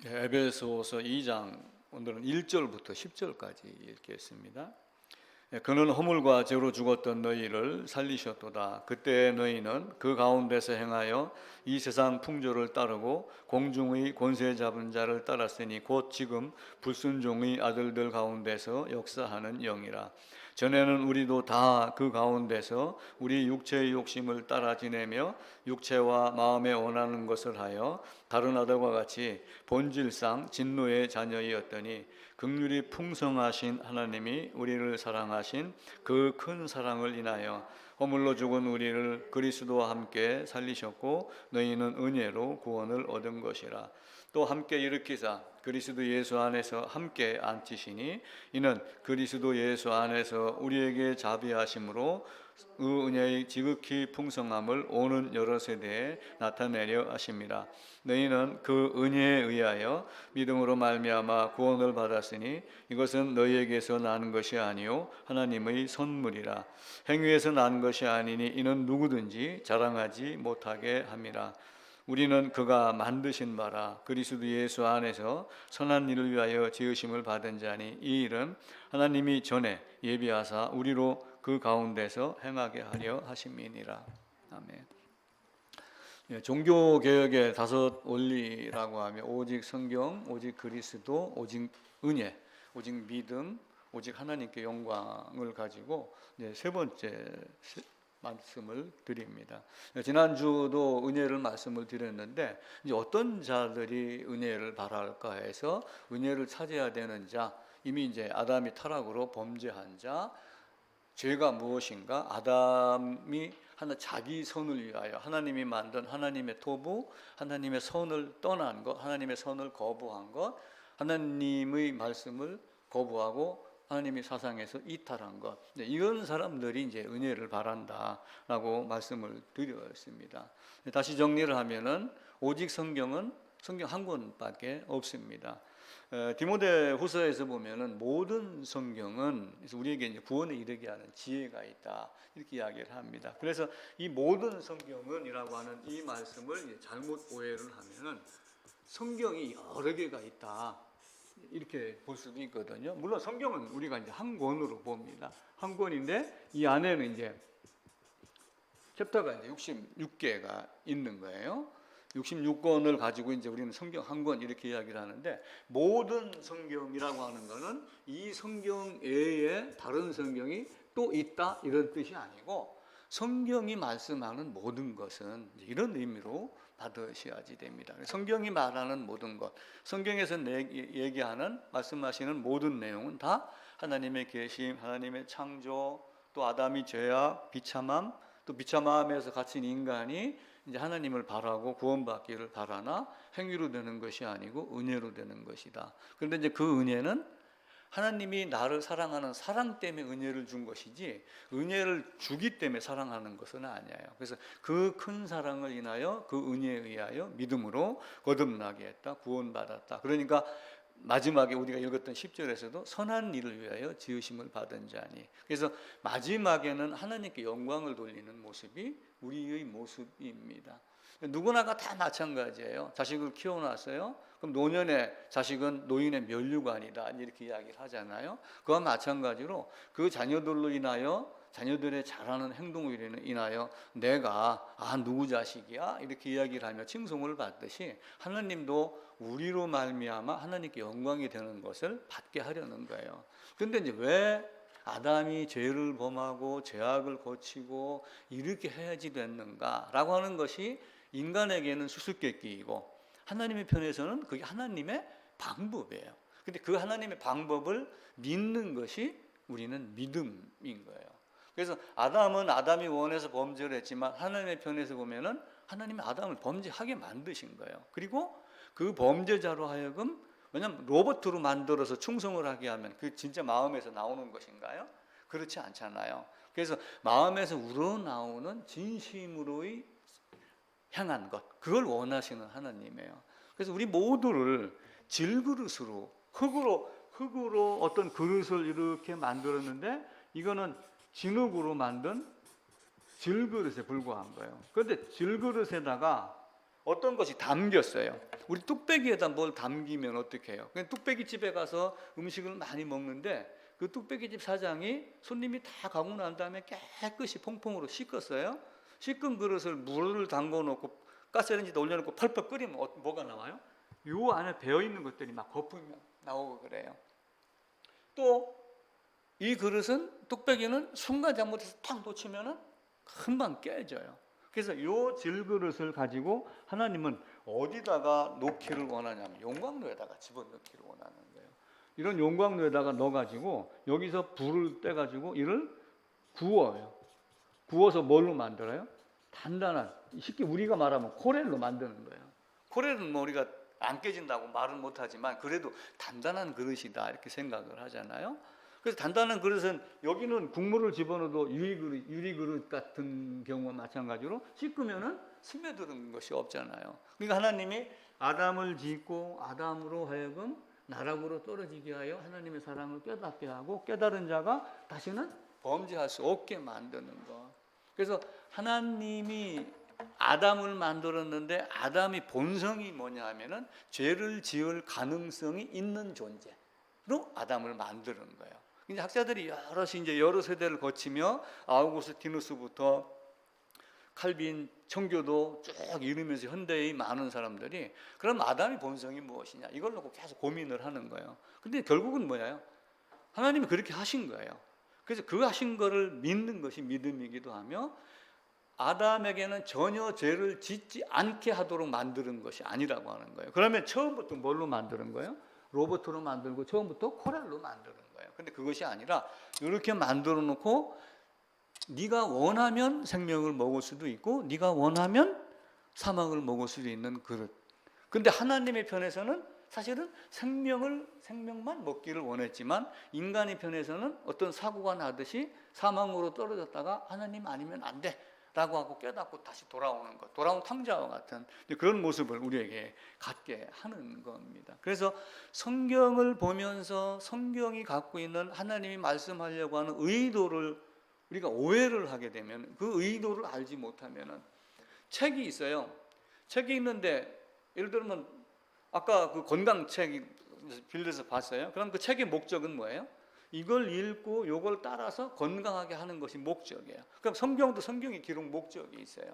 에베소서 2장 오늘은 1절부터 10절까지 읽겠습니다. 그는 허물과 죄로 죽었던 너희를 살리셨도다. 그때 너희는 그 가운데서 행하여 이 세상 풍조를 따르고 공중의 권세 잡은 자를 따랐으니 곧 지금 불순종의 아들들 가운데서 역사하는 영이라. 전에는 우리도 다 그 가운데서 우리 육체의 욕심을 따라 지내며 육체와 마음에 원하는 것을 하여 다른 아들과 같이 본질상 진노의 자녀이었더니 긍휼이 풍성하신 하나님이 우리를 사랑하신 그 큰 사랑을 인하여 허물로 죽은 우리를 그리스도와 함께 살리셨고 너희는 은혜로 구원을 얻은 것이라. 또 함께 일으키사 그리스도 예수 안에서 함께 앉히시니 이는 그리스도 예수 안에서 우리에게 자비하심으로 그 은혜의 지극히 풍성함을 오는 여러 세대에 나타내려 하심이라. 너희는 그 은혜에 의하여 믿음으로 말미암아 구원을 받았으니 이것은 너희에게서 나는 것이 아니요 하나님의 선물이라. 행위에서 난 것이 아니니 이는 누구든지 자랑하지 못하게 함이라. 우리는 그가 만드신 바라 그리스도 예수 안에서 선한 일을 위하여 지으심을 받은 자니 이 일은 하나님이 전에 예비하사 우리로 그 가운데서 행하게 하려 하심이니라. 아멘. 종교개혁의 5 원리라고 하면 오직 성경, 오직 그리스도, 오직 은혜, 오직 믿음, 오직 하나님께 영광을 가지고 세 번째 말씀을 드립니다. 지난주도 은혜를 말씀을 드렸는데 이제 어떤 자들이 은혜를 바랄까 해서 은혜를 찾아야 되는 자, 이미 이제 아담이 타락으로 범죄한 자, 죄가 무엇인가? 아담이 자기 선을 위하여 하나님이 만든 하나님의 토부, 하나님의 선을 떠난 것, 하나님의 선을 거부한 것, 하나님의 말씀을 거부하고 하나님이 사상에서 이탈한 것, 이런 사람들이 이제 은혜를 바란다라고 말씀을 드렸습니다. 다시 정리를 하면은 오직 성경은 성경 한 권밖에 없습니다. 디모데후서에서 보면은 모든 성경은 우리에게 이제 구원에 이르게 하는 지혜가 있다 이렇게 이야기를 합니다. 그래서 이 모든 성경은이라고 하는 이 말씀을 잘못 오해를 하면은 성경이 여러 개가 있다. 이렇게 볼 수도 있거든요. 물론 성경은 우리가 이제 한 권으로 봅니다. 한 권인데 이 안에는 이제 챕터가 이제 66개가 있는 거예요. 66권을 가지고 이제 우리는 성경 한 권 이렇게 이야기를 하는데 모든 성경이라고 하는 거는 이 성경 외에 다른 성경이 또 있다 이런 뜻이 아니고 성경이 말씀하는 모든 것은 이런 의미로 받으셔야지 됩니다. 성경이 말하는 모든 것, 성경에서 얘기하는 말씀하시는 모든 내용은 다 하나님의 계심, 하나님의 창조, 또 아담이 죄악, 비참함, 또 비참함에서 갇힌 인간이 이제 하나님을 바라고 구원받기를 바라나 행위로 되는 것이 아니고 은혜로 되는 것이다. 그런데 이제 그 은혜는 하나님이 나를 사랑하는 사랑 때문에 은혜를 준 것이지 은혜를 주기 때문에 사랑하는 것은 아니에요. 그래서 그 큰 사랑을 인하여 그 은혜에 의하여 믿음으로 거듭나게 했다, 구원받았다. 그러니까 마지막에 우리가 읽었던 10절에서도 선한 일을 위하여 지으심을 받은 자니. 그래서 마지막에는 하나님께 영광을 돌리는 모습이 우리의 모습입니다. 누구나가 다 마찬가지예요. 자식을 키워놨어요. 그럼 노년의 자식은 노인의 면류관이다 이렇게 이야기를 하잖아요. 그와 마찬가지로 그 자녀들로 인하여 자녀들의 잘하는 행동으로 인하여 내가 누구 자식이야 이렇게 이야기를 하며 칭송을 받듯이 하나님도 우리로 말미암아 하나님께 영광이 되는 것을 받게 하려는 거예요. 그런데 이제 왜 아담이 죄를 범하고 죄악을 고치고 이렇게 해야지 됐는가라고 하는 것이 인간에게는 수수께끼이고 하나님의 편에서는 그게 하나님의 방법이에요. 근데 그 하나님의 방법을 믿는 것이 우리는 믿음인 거예요. 그래서 아담은 아담이 원해서 범죄를 했지만 하나님의 편에서 보면은 하나님이 아담을 범죄하게 만드신 거예요. 그리고 그 범죄자로 하여금 왜냐하면 로봇으로 만들어서 충성을 하게 하면 그 진짜 마음에서 나오는 것인가요? 그렇지 않잖아요. 그래서 마음에서 우러나오는 진심으로의 향한 것, 그걸 원하시는 하나님이에요. 그래서 우리 모두를 질그릇으로 흙으로 어떤 그릇을 이렇게 만들었는데 이거는 진흙으로 만든 질그릇에 불과한 거예요. 그런데 질그릇에다가 어떤 것이 담겼어요. 우리 뚝배기에다 뭘 담기면 어떻게 해요? 그냥 뚝배기 집에 가서 음식을 많이 먹는데 그 뚝배기 집 사장이 손님이 다 가고 난 다음에 깨끗이 퐁퐁으로 씻었어요. 씻은 그릇을 물을 담궈 놓고 가스레인지에 올려놓고 펄펄 끓이면 뭐가 나와요? 요 안에 배어 있는 것들이 막 거품이 나오고 그래요. 또 이 그릇은 뚝배기는 순간 잘못해서 탁 놓치면은 금방 깨져요. 그래서 요 질그릇을 가지고 하나님은 어디다가 놓기를 원하냐면 용광로에다가 집어넣기를 원하는 거예요. 이런 용광로에다가 넣어가지고 여기서 불을 떼가지고 이를 구워요. 구워서 뭘로 만들어요? 단단한, 쉽게 우리가 말하면 코렐로 만드는 거예요. 코렐은 뭐 우리가 안 깨진다고 말은 못하지만 그래도 단단한 그릇이다 이렇게 생각을 하잖아요. 그래서 단단한 그릇은 여기는 국물을 집어넣어도 유리 그릇 같은 경우와 마찬가지로 씻으면은 스며드는 것이 없잖아요. 그러니까 하나님이 아담을 짓고 아담으로 하여금 나락으로 떨어지게 하여 하나님의 사랑을 깨닫게 하고 깨달은 자가 다시는 범죄할 수 없게 만드는 것. 그래서 하나님이 아담을 만들었는데 아담이 본성이 뭐냐 하면은 죄를 지을 가능성이 있는 존재로 아담을 만드는 거예요. 이제 학자들이 여러 세대를 거치며 아우구스티누스부터 칼빈, 청교도 쭉 이르면서 현대의 많은 사람들이 그럼 아담의 본성이 무엇이냐 이걸 놓고 계속 고민을 하는 거예요. 근데 결국은 뭐예요? 하나님이 그렇게 하신 거예요. 그래서 그 하신 거를 믿는 것이 믿음이기도 하며 아담에게는 전혀 죄를 짓지 않게 하도록 만드는 것이 아니라고 하는 거예요. 그러면 처음부터 뭘로 만드는 거예요? 로봇으로 만들고 처음부터 코랄로 만드는 거예요. 근데 그것이 아니라 이렇게 만들어 놓고 네가 원하면 생명을 먹을 수도 있고 네가 원하면 사망을 먹을 수도 있는 그릇. 근데 하나님의 편에서는 사실은 생명만 먹기를 원했지만 인간의 편에서는 어떤 사고가 나듯이 사망으로 떨어졌다가 하나님 아니면 안 돼 라고 하고 깨닫고 다시 돌아오는 것, 돌아온 탕자와 같은 그런 모습을 우리에게 갖게 하는 겁니다. 그래서 성경을 보면서 성경이 갖고 있는 하나님이 말씀하려고 하는 의도를 우리가 오해를 하게 되면 그 의도를 알지 못하면 책이 있어요. 책이 있는데 예를 들면 아까 그 건강책 빌려서 봤어요. 그럼 그 책의 목적은 뭐예요? 이걸 읽고 이걸 따라서 건강하게 하는 것이 목적이에요. 그럼 성경도 성경의 기록 목적이 있어요.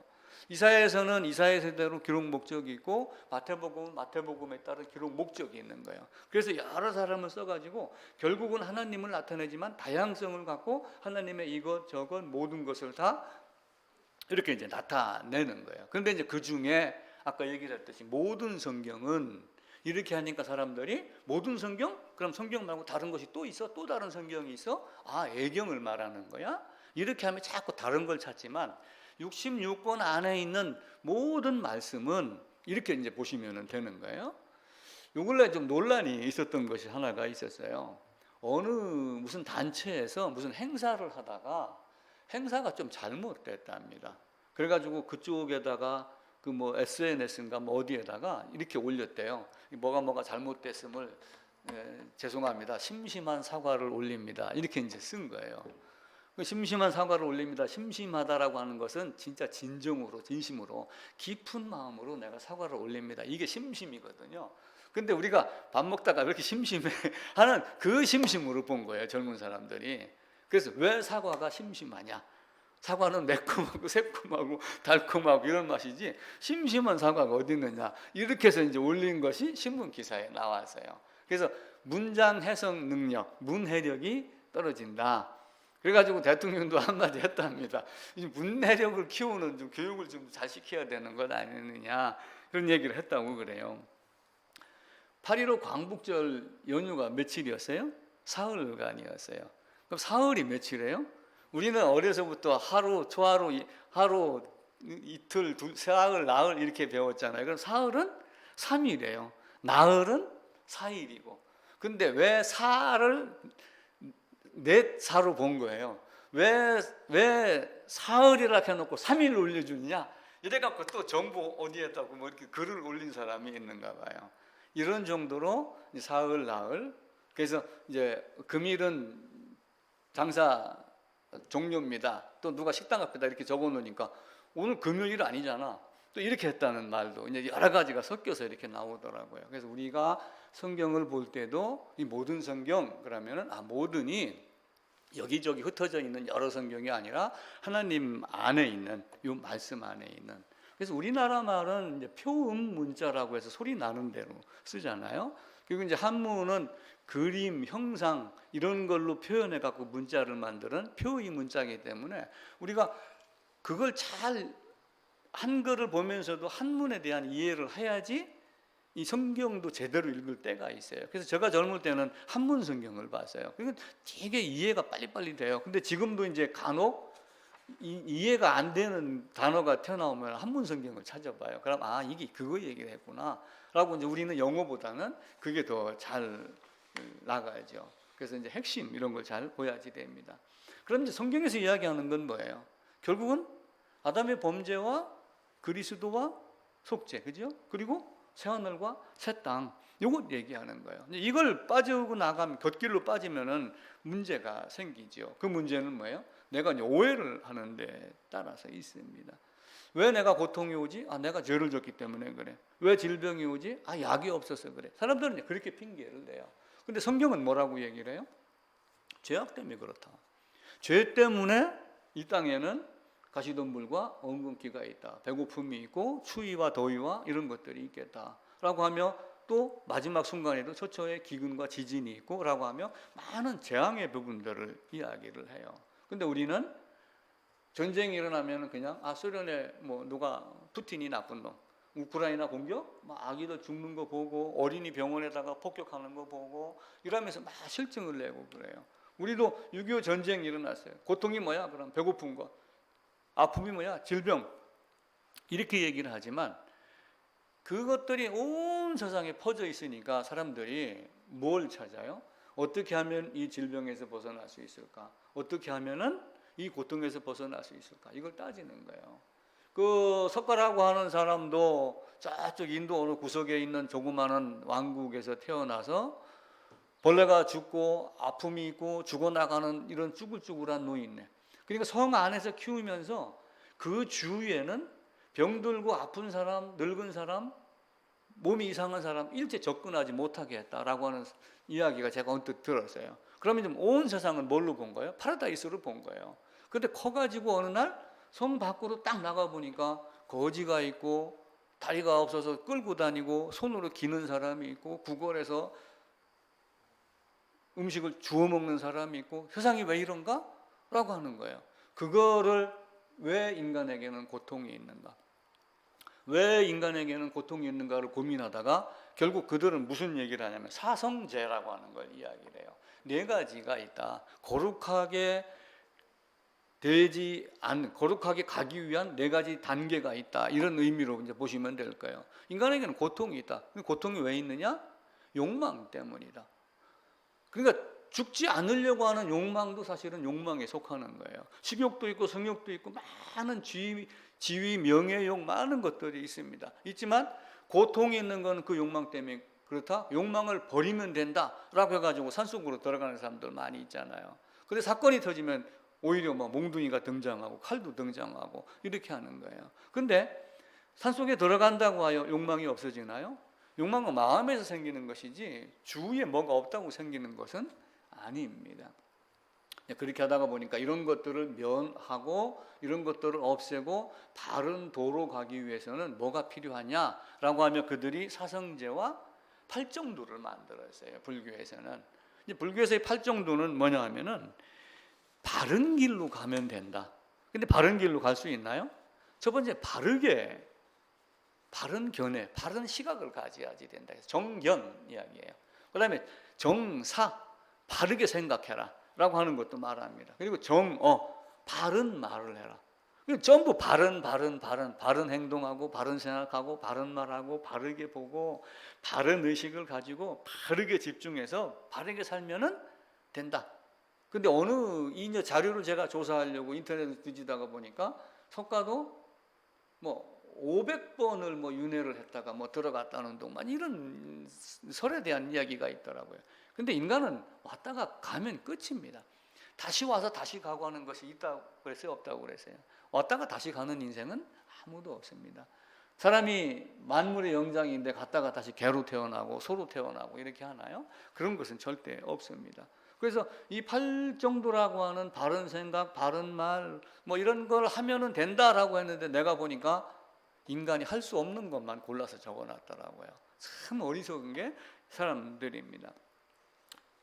이사야에서는 이사야 세대로 기록 목적이 있고 마태복음은 마태복음에 따른 기록 목적이 있는 거예요. 그래서 여러 사람을 써가지고 결국은 하나님을 나타내지만 다양성을 갖고 하나님의 이것 저것 모든 것을 다 이렇게 이제 나타내는 거예요. 그런데 이제 그 중에 아까 얘기를 했듯이 모든 성경은 이렇게 하니까 사람들이 모든 성경? 그럼 성경 말고 다른 것이 또 있어? 또 다른 성경이 있어? 아, 애경을 말하는 거야? 이렇게 하면 자꾸 다른 걸 찾지만 66권 안에 있는 모든 말씀은 이렇게 이제 보시면 되는 거예요. 요 근래 좀 논란이 있었던 것이 하나가 있었어요. 무슨 단체에서 무슨 행사를 하다가 행사가 좀 잘못됐답니다. 그래가지고 그쪽에다가 그 뭐 SNS인가 뭐 어디에다가 이렇게 올렸대요. 뭐가 잘못됐음을 죄송합니다. 심심한 사과를 올립니다. 이렇게 이제 쓴 거예요. 심심한 사과를 올립니다. 심심하다라고 하는 것은 진짜 진심으로 깊은 마음으로 내가 사과를 올립니다. 이게 심심이거든요. 근데 우리가 밥 먹다가 왜 이렇게 심심해 하는 그 심심으로 본 거예요. 젊은 사람들이. 그래서 왜 사과가 심심하냐? 사과는 매콤하고 새콤하고 달콤하고 이런 맛이지 심심한 사과가 어디 있느냐 이렇게 해서 이제 올린 것이 신문 기사에 나왔어요. 그래서 문장 해석 능력, 문해력이 떨어진다. 그래가지고 대통령도 한마디 했답니다. 문해력을 키우는 좀 교육을 좀 잘 시켜야 되는 것 아니느냐 그런 얘기를 했다고 그래요. 8.15 광복절 연휴가 며칠이었어요? 사흘간이었어요. 그럼 사흘이 며칠이에요? 우리는 어려서부터 하루, 초하루, 하루, 이틀, 사흘, 나흘 이렇게 배웠잖아요. 그럼 사흘은 3일이에요. 나흘은 4일이고. 근데 왜 사를 넷사로 본 거예요? 왜 사흘이라 해놓고 3일 올려주느냐? 이래갖고 또 정보 어디에다고 뭐 이렇게 글을 올린 사람이 있는가 봐요. 이런 정도로 사흘, 나흘. 그래서 이제 금일은 장사 종료입니다. 또 누가 식당 앞에다 이렇게 적어 놓으니까 오늘 금요일 아니잖아. 또 이렇게 했다는 말도 이제 여러 가지가 섞여서 이렇게 나오더라고요. 그래서 우리가 성경을 볼 때도 이 모든 성경 그러면은 모든이 여기저기 흩어져 있는 여러 성경이 아니라 하나님 안에 있는 이 말씀 안에 있는. 그래서 우리나라 말은 이제 표음 문자라고 해서 소리 나는 대로 쓰잖아요. 그리고 이제 한문은 그림, 형상 이런 걸로 표현해 갖고 문자를 만드는 표의 문자이기 때문에 우리가 그걸 잘 한글을 보면서도 한문에 대한 이해를 해야지 이 성경도 제대로 읽을 때가 있어요. 그래서 제가 젊을 때는 한문 성경을 봤어요. 그러니까 되게 이해가 빨리빨리 돼요. 근데 지금도 이제 간혹 이해가 안 되는 단어가 튀어나오면 한문 성경을 찾아봐요. 그럼 이게 그거 얘기를 했구나 라고 이제 우리는 영어보다는 그게 더 잘 나가야죠. 그래서 이제 핵심 이런 걸 잘 보야지 됩니다. 그럼 이제 성경에서 이야기하는 건 뭐예요? 결국은 아담의 범죄와 그리스도와 속죄, 그죠? 그리고 새하늘과 새 땅, 요거 얘기하는 거예요. 이걸 빠지고 나가면 곁길로 빠지면은 문제가 생기죠. 그 문제는 뭐예요? 내가 이제 오해를 하는데 따라서 있습니다. 왜 내가 고통이 오지? 내가 죄를 졌기 때문에 그래. 왜 질병이 오지? 약이 없어서 그래. 사람들은 이제 그렇게 핑계를 대요. 근데 성경은 뭐라고 얘기를 해요? 죄악 때문에 그렇다. 죄 때문에 이 땅에는 가시덤불과 엉겅퀴가 있다. 배고픔이 있고 추위와 더위와 이런 것들이 있겠다라고 하며 또 마지막 순간에도 처처에 기근과 지진이 있고 라고 하며 많은 재앙의 부분들을 이야기를 해요. 근데 우리는 전쟁이 일어나면 그냥 소련에 누가 푸틴이 나쁜 놈, 우크라이나 공격, 아기들 죽는 거 보고 어린이 병원에다가 폭격하는 거 보고 이러면서 막 실증을 내고 그래요. 우리도 6.25 전쟁이 일어났어요. 고통이 뭐야? 그럼 배고픈 거. 아픔이 뭐야? 질병. 이렇게 얘기를 하지만 그것들이 온 세상에 퍼져 있으니까 사람들이 뭘 찾아요? 어떻게 하면 이 질병에서 벗어날 수 있을까? 어떻게 하면은 이 고통에서 벗어날 수 있을까? 이걸 따지는 거예요. 그 석가라고 하는 사람도 저쪽 인도 어느 구석에 있는 조그마한 왕국에서 태어나서 벌레가 죽고 아픔이 있고 죽어나가는 이런 쭈글쭈글한 노인네. 그러니까 성 안에서 키우면서 그 주위에는 병들고 아픈 사람, 늙은 사람, 몸이 이상한 사람 일체 접근하지 못하게 했다라고 하는 이야기가 제가 언뜻 들었어요. 그러면 온 세상은 뭘로 본 거예요? 파라다이스로 본 거예요. 근데 커가지고 어느 날 성 밖으로 딱 나가보니까 거지가 있고 다리가 없어서 끌고 다니고 손으로 기는 사람이 있고 구걸해서 음식을 주워 먹는 사람이 있고 세상이 왜 이런가? 라고 하는 거예요. 그거를 왜 인간에게는 고통이 있는가? 왜 인간에게는 고통이 있는가를 고민하다가 결국 그들은 무슨 얘기를 하냐면 사성제라고 하는 걸 이야기를 해요. 4가지가 있다. 거룩하게 가기 위한 4가지 단계가 있다. 이런 의미로 이제 보시면 될 거예요. 인간에게는 고통이 있다. 고통이 왜 있느냐? 욕망 때문이다. 그러니까 죽지 않으려고 하는 욕망도 사실은 욕망에 속하는 거예요. 식욕도 있고 성욕도 있고 많은 지위, 명예욕 많은 것들이 있습니다. 있지만 고통이 있는 건 그 욕망 때문에 그렇다. 욕망을 버리면 된다라고 해가지고 산속으로 들어가는 사람들 많이 있잖아요. 근데 사건이 터지면 오히려 몽둥이가 등장하고 칼도 등장하고 이렇게 하는 거예요. 근데 산속에 들어간다고 하여 욕망이 없어지나요? 욕망은 마음에서 생기는 것이지 주위에 뭐가 없다고 생기는 것은 아닙니다. 그렇게 하다가 보니까 이런 것들을 면하고 이런 것들을 없애고 바른 도로 가기 위해서는 뭐가 필요하냐라고 하면 그들이 사성제와 팔정도를 만들었어요. 불교에서는. 불교에서의 팔정도는 뭐냐 하면은 바른 길로 가면 된다. 근데 바른 길로 갈 수 있나요? 첫 번째 바르게 바른 견해, 바른 시각을 가져야지 된다. 정견 이야기예요. 그 다음에 정사, 바르게 생각해라 라고 하는 것도 말합니다. 그리고 바른 말을 해라. 전부 바른 행동하고 바른 생각하고 바른 말하고 바르게 보고 바른 의식을 가지고 바르게 집중해서 바르게 살면은 된다. 근데 이 자료를 제가 조사하려고 인터넷을 뒤지다가 보니까 석가도 500번을 윤회를 했다가 들어갔다는 동안 이런 설에 대한 이야기가 있더라고요. 근데 인간은 왔다가 가면 끝입니다. 다시 와서 다시 가고 하는 것이 있다고 그랬어요? 없다고 그랬어요? 왔다가 다시 가는 인생은 아무도 없습니다. 사람이 만물의 영장인데 갔다가 다시 개로 태어나고 소로 태어나고 이렇게 하나요? 그런 것은 절대 없습니다. 그래서 이 팔정도라고 하는 바른 생각, 바른 말 뭐 이런 걸 하면은 된다라고 했는데 내가 보니까 인간이 할 수 없는 것만 골라서 적어놨더라고요. 참 어리석은 게 사람들입니다.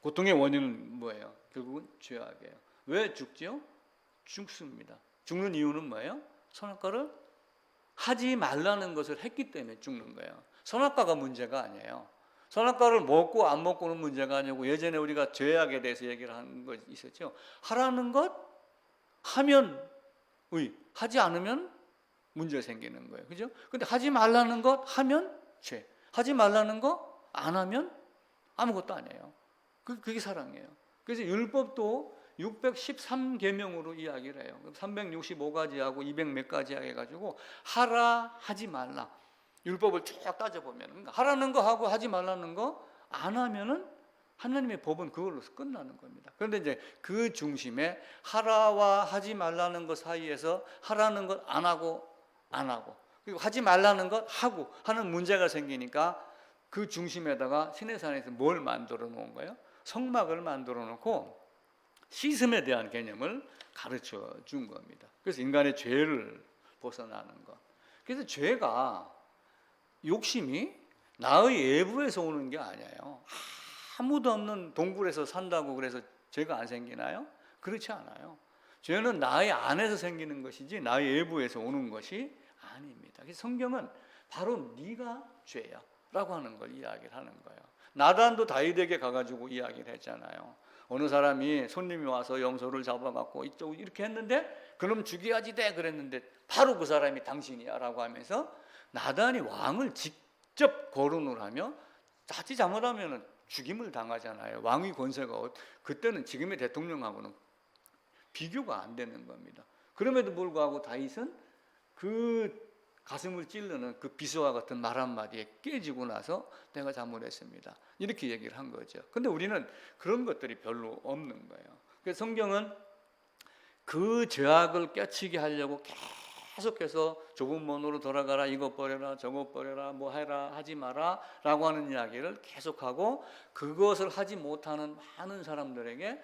고통의 원인은 뭐예요? 결국은 죄악이에요. 왜 죽지요? 죽습니다. 죽는 이유는 뭐예요? 선악과를 하지 말라는 것을 했기 때문에 죽는 거예요. 선악과가 문제가 아니에요. 선악과를 먹고 안 먹고는 문제가 아니고, 예전에 우리가 죄악에 대해서 얘기를 한 거 있었죠. 하라는 것 하면 의, 하지 않으면 문제 생기는 거예요. 그죠? 근데 하지 말라는 것 하면 죄, 하지 말라는 거 안 하면 아무것도 아니에요. 그게 사랑이에요. 그래서 율법도 613계명으로 이야기를 해요. 365가지하고 200몇 가지 해가지고 하라 하지 말라, 율법을 쭉 따져보면, 그러니까 하라는 거 하고 하지 말라는 거 안 하면은 하나님의 법은 그걸로서 끝나는 겁니다. 그런데 이제 그 중심에 하라와 하지 말라는 것 사이에서 하라는 것 안 하고 그리고 하지 말라는 것 하고 하는 문제가 생기니까 그 중심에다가 시내산에서 뭘 만들어 놓은 거예요? 성막을 만들어 놓고 씻음에 대한 개념을 가르쳐 준 겁니다. 그래서 인간의 죄를 벗어나는 것. 그래서 죄가, 욕심이 나의 외부에서 오는 게 아니에요. 아무도 없는 동굴에서 산다고 그래서 죄가 안 생기나요? 그렇지 않아요. 죄는 나의 안에서 생기는 것이지 나의 외부에서 오는 것이 아닙니다. 그래서 성경은 바로 네가 죄야 라고 하는 걸 이야기를 하는 거예요. 나단도 다윗에게 가가지고 이야기를 했잖아요. 어느 사람이 손님이 와서 염소를 잡아갖고 이렇게 했는데 그럼 죽여야지 돼 그랬는데 바로 그 사람이 당신이야 라고 하면서 나단이 왕을 직접 거론을 하며 자칫 잘못하면 죽임을 당하잖아요. 왕의 권세가 그때는 지금의 대통령하고는 비교가 안 되는 겁니다. 그럼에도 불구하고 다윗은 그 가슴을 찌르는 그 비수와 같은 말 한마디에 깨지고 나서 내가 잘못했습니다, 이렇게 얘기를 한 거죠. 근데 우리는 그런 것들이 별로 없는 거예요. 그래서 성경은 그 죄악을 깨치게 하려고 계속해서 좁은 문으로 돌아가라, 이것 버려라, 저것 버려라, 뭐 해라, 하지 마라 라고 하는 이야기를 계속하고, 그것을 하지 못하는 많은 사람들에게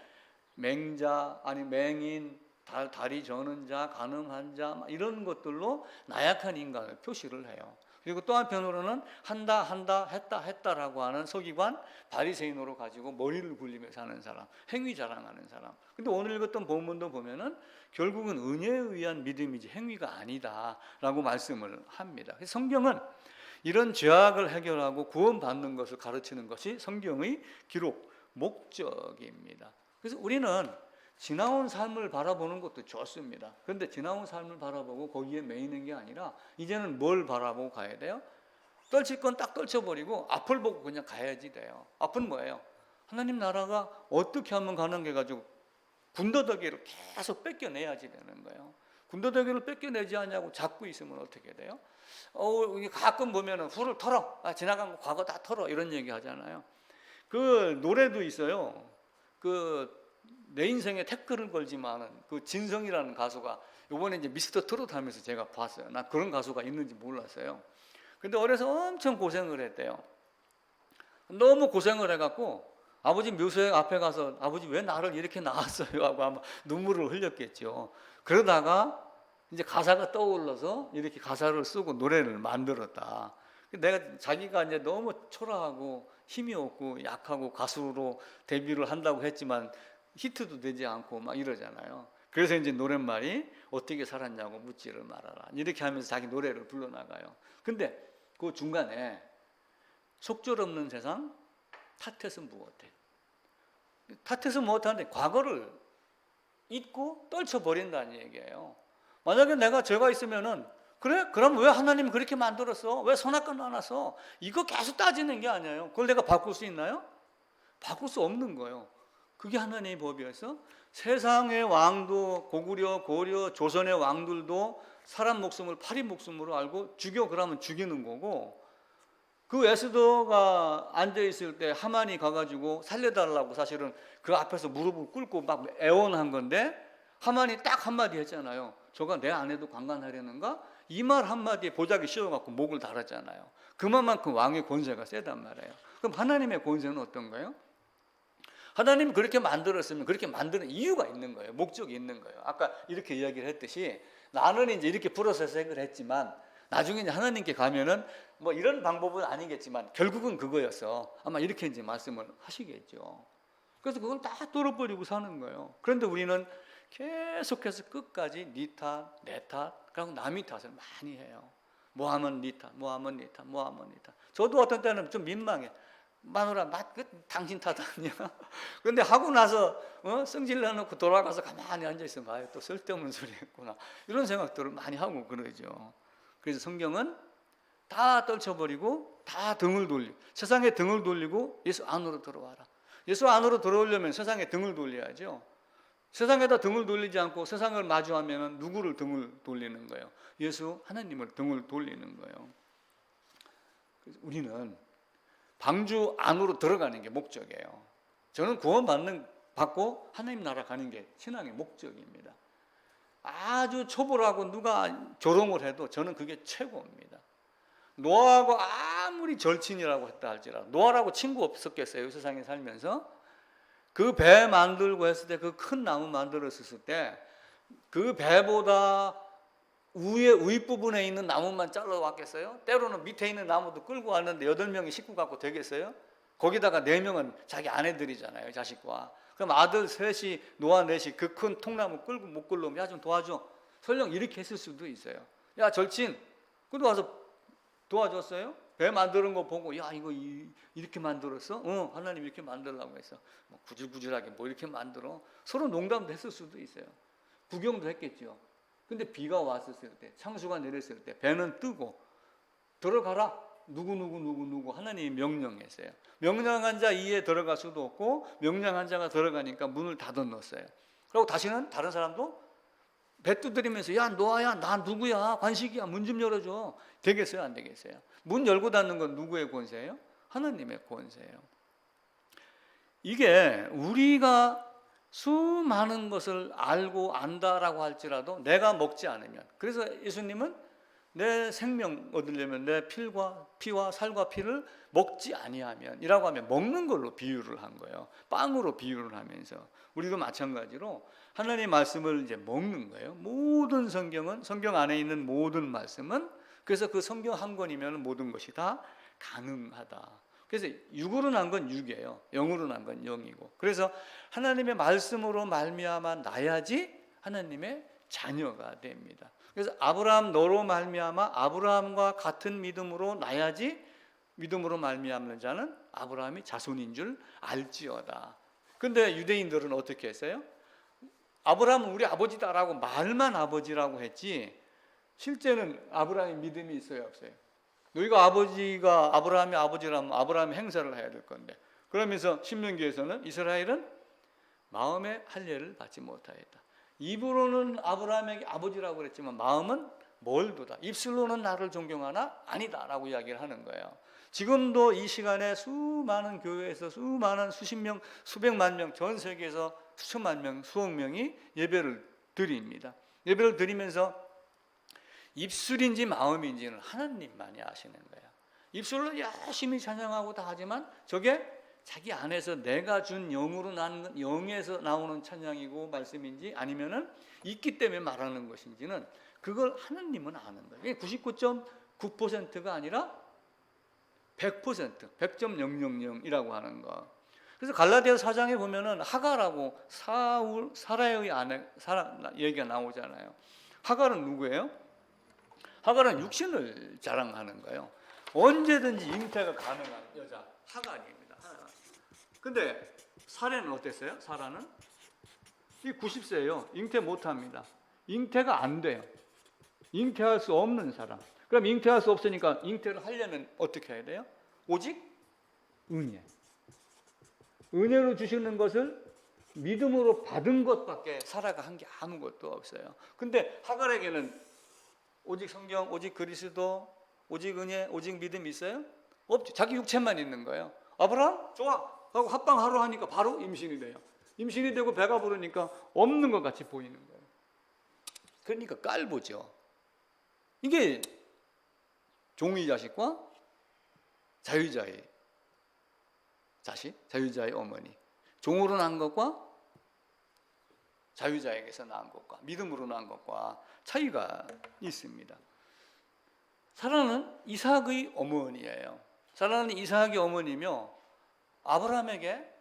맹자, 아니 맹인, 다리 저는 자, 가늠한 자, 이런 것들로 나약한 인간을 표시를 해요. 그리고 또 한편으로는 한다, 했다라고 하는 서기관, 바리새인으로 가지고 머리를 굴리며 사는 사람, 행위 자랑하는 사람. 근데 오늘 읽었던 본문도 보면은 결국은 은혜에 의한 믿음이지 행위가 아니다라고 말씀을 합니다. 그래서 성경은 이런 죄악을 해결하고 구원받는 것을 가르치는 것이 성경의 기록 목적입니다. 그래서 우리는 지나온 삶을 바라보는 것도 좋습니다. 그런데 지나온 삶을 바라보고 거기에 매이는 게 아니라 이제는 뭘 바라보고 가야 돼요? 떨칠 건 딱 떨쳐버리고 앞을 보고 그냥 가야지 돼요. 앞은 뭐예요? 하나님 나라가 어떻게 하면 가능해 가지고 군더더기를 계속 뺏겨내야지 되는 거예요. 군더더기를 뺏겨내지 않냐고 잡고 있으면 어떻게 돼요? 가끔 보면은 후를 털어, 지나간 거 과거 다 털어, 이런 얘기 하잖아요. 그 노래도 있어요. 내 인생에 태클을 걸지만은 그 진성이라는 가수가 이번에 이제 미스터 트롯 하면서 제가 봤어요. 나 그런 가수가 있는지 몰랐어요. 근데 어려서 엄청 고생을 했대요. 너무 고생을 해갖고 아버지 묘소에 앞에 가서 아버지 왜 나를 이렇게 낳았어요 하고 아마 눈물을 흘렸겠죠. 그러다가 이제 가사가 떠올라서 이렇게 가사를 쓰고 노래를 만들었다. 내가 자기가 이제 너무 초라하고 힘이 없고 약하고 가수로 데뷔를 한다고 했지만 히트도 되지 않고 막 이러잖아요. 그래서 이제 노랫말이 어떻게 살았냐고 묻지를 말아라, 이렇게 하면서 자기 노래를 불러나가요. 근데 그 중간에 속절없는 세상 탓해서 무엇해? 탓해서 무엇하는데 과거를 잊고 떨쳐버린다는 얘기예요. 만약에 내가 죄가 있으면은 그래? 그럼 왜 하나님이 그렇게 만들었어? 왜 선악과 나눴어? 이거 계속 따지는 게 아니에요. 그걸 내가 바꿀 수 있나요? 바꿀 수 없는 거예요. 그게 하나님의 법이어서 세상의 왕도 고구려, 고려, 조선의 왕들도 사람 목숨을 파리 목숨으로 알고 죽여 그러면 죽이는 거고, 그 에스더가 앉아있을 때 하만이 가가지고 살려달라고 사실은 그 앞에서 무릎을 꿇고 막 애원한 건데 하만이 딱 한마디 했잖아요. 저가 내 아내도 강간하려는가? 이 말 한마디에 보자기 씌워갖고 목을 달았잖아요. 그만큼 왕의 권세가 세단 말이에요. 그럼 하나님의 권세는 어떤가요? 하나님이 그렇게 만들었으면 그렇게 만드는 이유가 있는 거예요. 목적이 있는 거예요. 아까 이렇게 이야기를 했듯이 나는 이제 이렇게 풀어서 생각을 했지만 나중에 이제 하나님께 가면은 뭐 이런 방법은 아니겠지만 결국은 그거여서 아마 이렇게 이제 말씀을 하시겠죠. 그래서 그걸 다 뚫어버리고 사는 거예요. 그런데 우리는 계속해서 끝까지 네 탓, 내 탓, 그리고 남의 탓을 많이 해요. 뭐 하면 네 탓, 뭐 하면 네 탓, 뭐 하면 네 탓. 저도 어떤 때는 좀 민망해. 마누라, 당신 탓 아니야? 근데 하고 나서 성질 내놓고 돌아가서 가만히 앉아있으면 아유, 또 쓸데없는 소리 했구나. 이런 생각들을 많이 하고 그러죠. 그래서 성경은 다 떨쳐버리고 다 등을 돌리고 세상에 등을 돌리고 예수 안으로 들어와라. 예수 안으로 들어오려면 세상에 등을 돌려야죠. 세상에다 등을 돌리지 않고 세상을 마주하면 누구를 등을 돌리는 거예요? 예수 하나님을 등을 돌리는 거예요. 그래서 우리는 방주 안으로 들어가는 게 목적이에요. 저는 받고 하나님 나라 가는 게 신앙의 목적입니다. 아주 초보라고 누가 조롱을 해도 저는 그게 최고입니다. 노아하고 아무리 절친이라고 했다 할지라도 노아라고 친구 없었겠어요? 세상에 살면서 그 배 만들고 했을 때 그 큰 나무 만들었을 때 그 배보다 윗부분에 있는 나무만 잘라왔겠어요? 때로는 밑에 있는 나무도 끌고 왔는데 8명이 식구 갖고 되겠어요? 거기다가 4명은 자기 아내들이잖아요, 자식과. 그럼 아들 셋이, 노아 넷이 그 큰 통나무 끌고 못 끌려면 야 좀 도와줘. 설령 이렇게 했을 수도 있어요. 야 절친, 그래도 와서 도와줬어요? 배 만드는 거 보고 야 이거 이렇게 만들었어? 하나님 이렇게 만들라고 했어. 뭐 구질구질하게 뭐 이렇게 만들어. 서로 농담도 했을 수도 있어요. 구경도 했겠죠. 근데 비가 왔었을 때, 창수가 내렸을 때 배는 뜨고 들어가라. 누구 하나님이 명령했어요. 명령한 자 이에 들어갈 수도 없고 명령한 자가 들어가니까 문을 닫아 놓았어요. 그리고 다시는 다른 사람도 배 두드리면서 야 노아야 나 누구야 관식이야 문 좀 열어줘. 되겠어요 안 되겠어요? 문 열고 닫는 건 누구의 권세예요? 하나님의 권세예요. 이게 우리가 수많은 것을 알고 안다라고 할지라도 내가 먹지 않으면, 그래서 예수님은 내 생명 얻으려면 내 피와 살과 피를 먹지 아니하면 이라고 하면 먹는 걸로 비유를 한 거예요. 빵으로 비유를 하면서 우리도 마찬가지로 하나님의 말씀을 이제 먹는 거예요. 모든 성경 안에 있는 모든 말씀은, 그래서 그 성경 한 권이면 모든 것이 다 가능하다. 그래서 육으로 난 건 육이에요. 영으로 난 건 영이고. 그래서 하나님의 말씀으로 말미암아 나야지 하나님의 자녀가 됩니다. 그래서 아브라함 너로 말미암아 아브라함과 같은 믿음으로 나야지 믿음으로 말미암는 자는 아브라함이 자손인 줄 알지어다. 근데 유대인들은 어떻게 했어요? 아브라함은 우리 아버지다라고 말만 아버지라고 했지 실제는 아브라함의 믿음이 있어요 없어요? 너희가 아버지가 아브라함의 아버지라면 아브라함의 행사를 해야 될 건데, 그러면서 신명기에서는 이스라엘은 마음의 할례를 받지 못하였다. 입으로는 아브라함에게 아버지라고 그랬지만 마음은 멀도다. 입술로는 나를 존경하나 아니다 라고 이야기를 하는 거예요. 지금도 이 시간에 수많은 교회에서 수많은 수십 명, 수백만 명, 전 세계에서 수천만 명, 수억 명이 예배를 드립니다. 예배를 드리면서 입술인지 마음인지는 하나님만이 아시는 거예요. 입술로 열심히 찬양하고 다 하지만 저게 자기 안에서 내가 준 영에서 나오는 찬양이고 말씀인지 아니면은 있기 때문에 말하는 것인지는 그걸 하나님은 아는 거예요. 99.9%가 아니라 100%, 100.000이라고 하는 거. 그래서 갈라디아서 4장에 보면은 하갈하고 사라의 아내 얘기가 나오잖아요. 하갈은 누구예요? 하갈은 육신을 자랑하는 거예요. 언제든지 잉태가 가능한 여자 하갈입니다. 근데 사라는 어땠어요? 사라는 이 90세예요. 잉태 못합니다. 잉태가 안 돼요. 잉태할 수 없는 사람. 그럼 잉태할 수 없으니까 잉태를 하려면 어떻게 해야 돼요? 오직 은혜. 은혜로 주시는 것을 믿음으로 받은 것밖에 사라가 한 게 아무것도 없어요. 근데 하갈에게는 오직 성경, 오직 그리스도, 오직 은혜, 오직 믿음이 있어요? 없죠. 자기 육체만 있는 거예요. 아브라함 좋아 하고 합방하러 하니까 바로 임신이 돼요. 임신이 되고 배가 부르니까 없는 것 같이 보이는 거예요. 그러니까 깔보죠. 이게 종의 자식과 자유자의 자식, 자유자의 어머니, 종으로 난 것과 자유자에게서 난 것과 믿음으로 난 것과 차이가 있습니다. 사라는 이삭의 어머니예요. 사라는 이삭의 어머니며 아브라함에게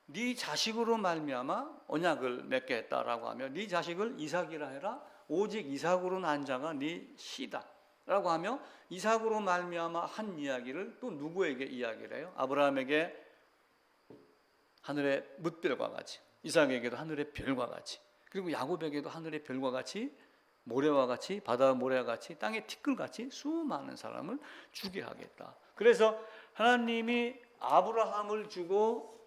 네 자식으로 말미암아 언약을 맺겠다라고 하며 네 자식을 이삭이라 해라. 오직 이삭으로 난 자가 네 씨다 라고 하며 이삭으로 말미암아 한 이야기를 또 누구에게 이야기를 해요? 아브라함에게 하늘의 뭇별과 같이, 이삭에게도 하늘의 별과 같이, 그리고 야곱에게도 하늘의 별과 같이, 모래와 같이, 바다 모래와 같이, 땅의 티끌같이 수많은 사람을 주게 하겠다. 그래서 하나님이 아브라함을 주고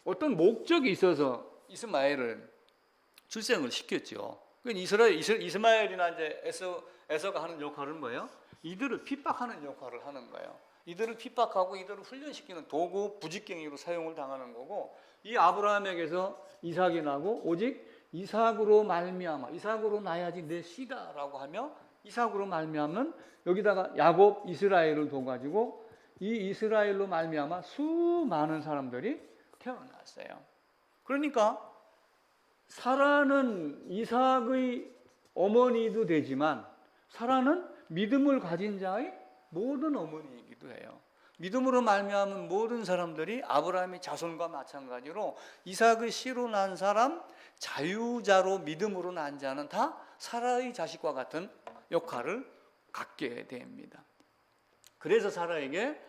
어떤 목적이 있어서 이스마엘을 출생을 시켰죠. 이스마엘이나 이제 에서가 하는 역할은 뭐예요? 이들을 핍박하는 역할을 하는 거예요. 이들을 핍박하고 이들을 훈련시키는 도구, 부직갱이로 사용을 당하는 거고, 이 아브라함에게서 이삭이 나고 오직 이삭으로 말미암아, 이삭으로 나야지 내 씨다라고 하며 이삭으로 말미암는 여기다가 야곱, 이스라엘을 둬가지고 이 이스라엘로 말미암아 수많은 사람들이 태어났어요. 그러니까 사라는 이삭의 어머니도 되지만 사라는 믿음을 가진 자의 모든 어머니이기도 해요. 믿음으로 말미암은 모든 사람들이 아브라함의 자손과 마찬가지로 이삭의 씨로 난 사람, 자유자로 믿음으로 난 자는 다 사라의 자식과 같은 역할을 갖게 됩니다. 그래서 사라에게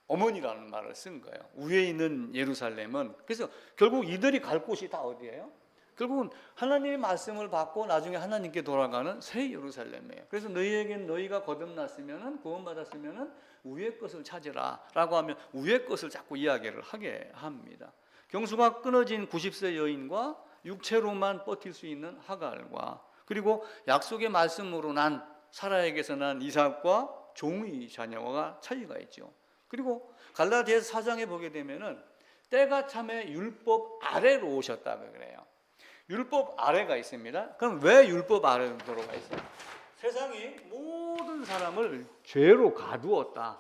어머니라는 말을 쓴 거예요. 위에 있는 예루살렘은. 그래서 결국 이들이 갈 곳이 다 어디예요? 결국은 하나님의 말씀을 받고 나중에 하나님께 돌아가는 새 예루살렘이에요. 그래서 너희가 거듭났으면, 구원받았으면 위의 것을 찾으라라고 하면 위의 것을 자꾸 이야기를 하게 합니다. 경수가 끊어진 90세 여인과 육체로만 버틸 수 있는 하갈과 그리고 약속의 말씀으로 난 사라에게서 난 이삭과 종의 자녀가 차이가 있죠. 그리고 갈라디아서 4장에 보게 되면은 때가 참에 율법 아래로 오셨다고 그래요. 율법 아래가 있습니다. 그럼 왜 율법 아래로 들어가 있어요? 세상이 모든 사람을 죄로 가두었다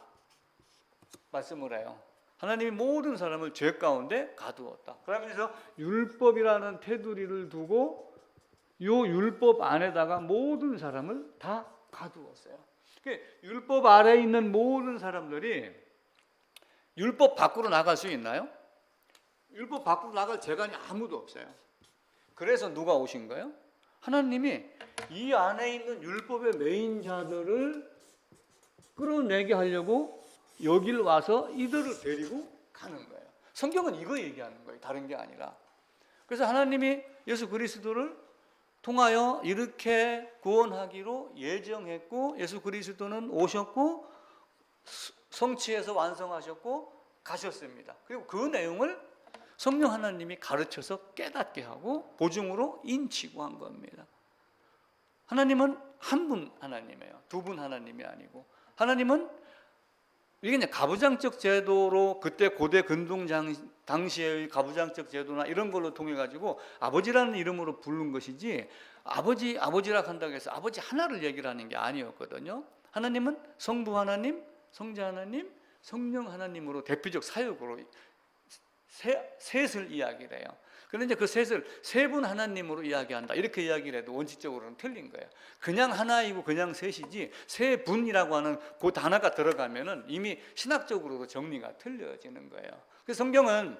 말씀을 해요. 하나님이 모든 사람을 죄 가운데 가두었다. 그러면서 율법이라는 테두리를 두고 이 율법 안에다가 모든 사람을 다 가두었어요. 율법 아래에 있는 모든 사람들이 율법 밖으로 나갈 수 있나요? 율법 밖으로 나갈 재간이 아무도 없어요. 그래서 누가 오신 거예요? 하나님이 이 안에 있는 율법의 메인자들을 끌어내게 하려고 여길 와서 이들을 데리고 가는 거예요. 성경은 이거 얘기하는 거예요. 다른 게 아니라. 그래서 하나님이 예수 그리스도를 통하여 이렇게 구원하기로 예정했고 예수 그리스도는 오셨고 성취해서 완성하셨고 가셨습니다. 그리고 그 내용을 성령 하나님이 가르쳐서 깨닫게 하고 보증으로 인치고 한 겁니다. 하나님은 한 분 하나님이에요. 두 분 하나님이 아니고 하나님은 이게 이제 가부장적 제도로 그때 고대 근동 당시의 가부장적 제도나 이런 걸로 통해 가지고 아버지라는 이름으로 부른 것이지 아버지라 한다고 해서 아버지 하나를 얘기를 하는 게 아니었거든요. 하나님은 성부 하나님, 성자 하나님, 성령 하나님으로 대표적 사역으로 셋을 이야기를 해요. 그런데 그 셋을 세 분 하나님으로 이야기한다 이렇게 이야기를 해도 원칙적으로는 틀린 거예요. 그냥 하나이고 그냥 셋이지 세 분이라고 하는 그 단어가 들어가면은 이미 신학적으로도 정리가 틀려지는 거예요. 그래서 성경은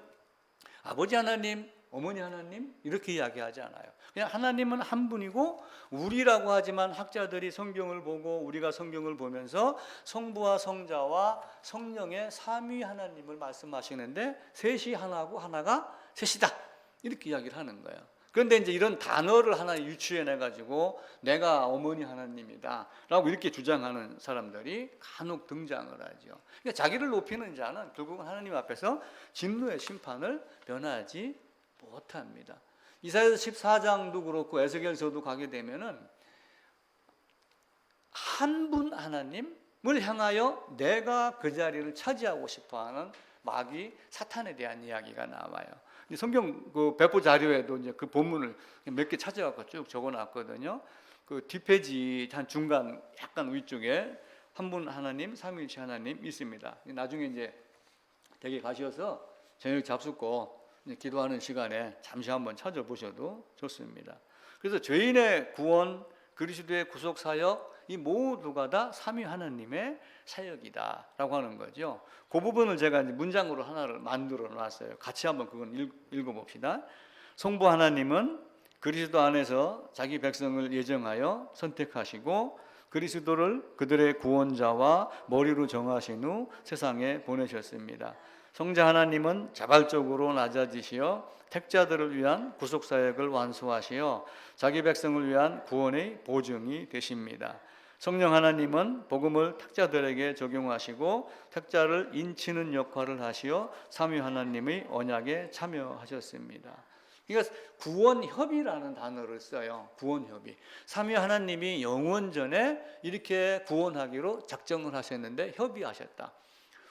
아버지 하나님, 어머니 하나님 이렇게 이야기하지 않아요. 그냥 하나님은 한 분이고 우리라고 하지만 학자들이 성경을 보고 우리가 성경을 보면서 성부와 성자와 성령의 삼위 하나님을 말씀하시는데 셋이 하나고 하나가 셋이다 이렇게 이야기를 하는 거예요. 그런데 이제 이런 단어를 하나 유추해내 가지고 내가 어머니 하나님이다 라고 이렇게 주장하는 사람들이 간혹 등장을 하죠. 그러니까 자기를 높이는 자는 결국은 하나님 앞에서 진노의 심판을 면하지 못합니다. 이사야서 14장도 그렇고 에스겔서도 가게 되면은 한 분 하나님을 향하여 내가 그 자리를 차지하고 싶어하는 마귀 사탄에 대한 이야기가 나와요. 성경 그 배포 자료에도 이제 그 본문을 몇 개 찾아갖고 쭉 적어놨거든요. 그 뒷페이지 한 중간 약간 위쪽에 한 분 하나님, 삼위일체 하나님 있습니다. 나중에 이제 댁에 가셔서 저녁 잡숫고 기도하는 시간에 잠시 한번 찾아보셔도 좋습니다. 그래서 죄인의 구원, 그리스도의 구속 사역, 이 모두가 다 삼위 하나님의 사역이다라고 하는 거죠. 그 부분을 제가 이제 문장으로 하나를 만들어 놨어요. 같이 한번 그건 읽어봅시다. 성부 하나님은 그리스도 안에서 자기 백성을 예정하여 선택하시고 그리스도를 그들의 구원자와 머리로 정하신 후 세상에 보내셨습니다. 성자 하나님은 자발적으로 낮아지시어 택자들을 위한 구속사역을 완수하시어 자기 백성을 위한 구원의 보증이 되십니다. 성령 하나님은 복음을 택자들에게 적용하시고 택자를 인치는 역할을 하시어 삼위 하나님의 언약에 참여하셨습니다. 그러니까 구원협의라는 단어를 써요. 구원협의. 삼위 하나님이 영원전에 이렇게 구원하기로 작정을 하셨는데 협의하셨다.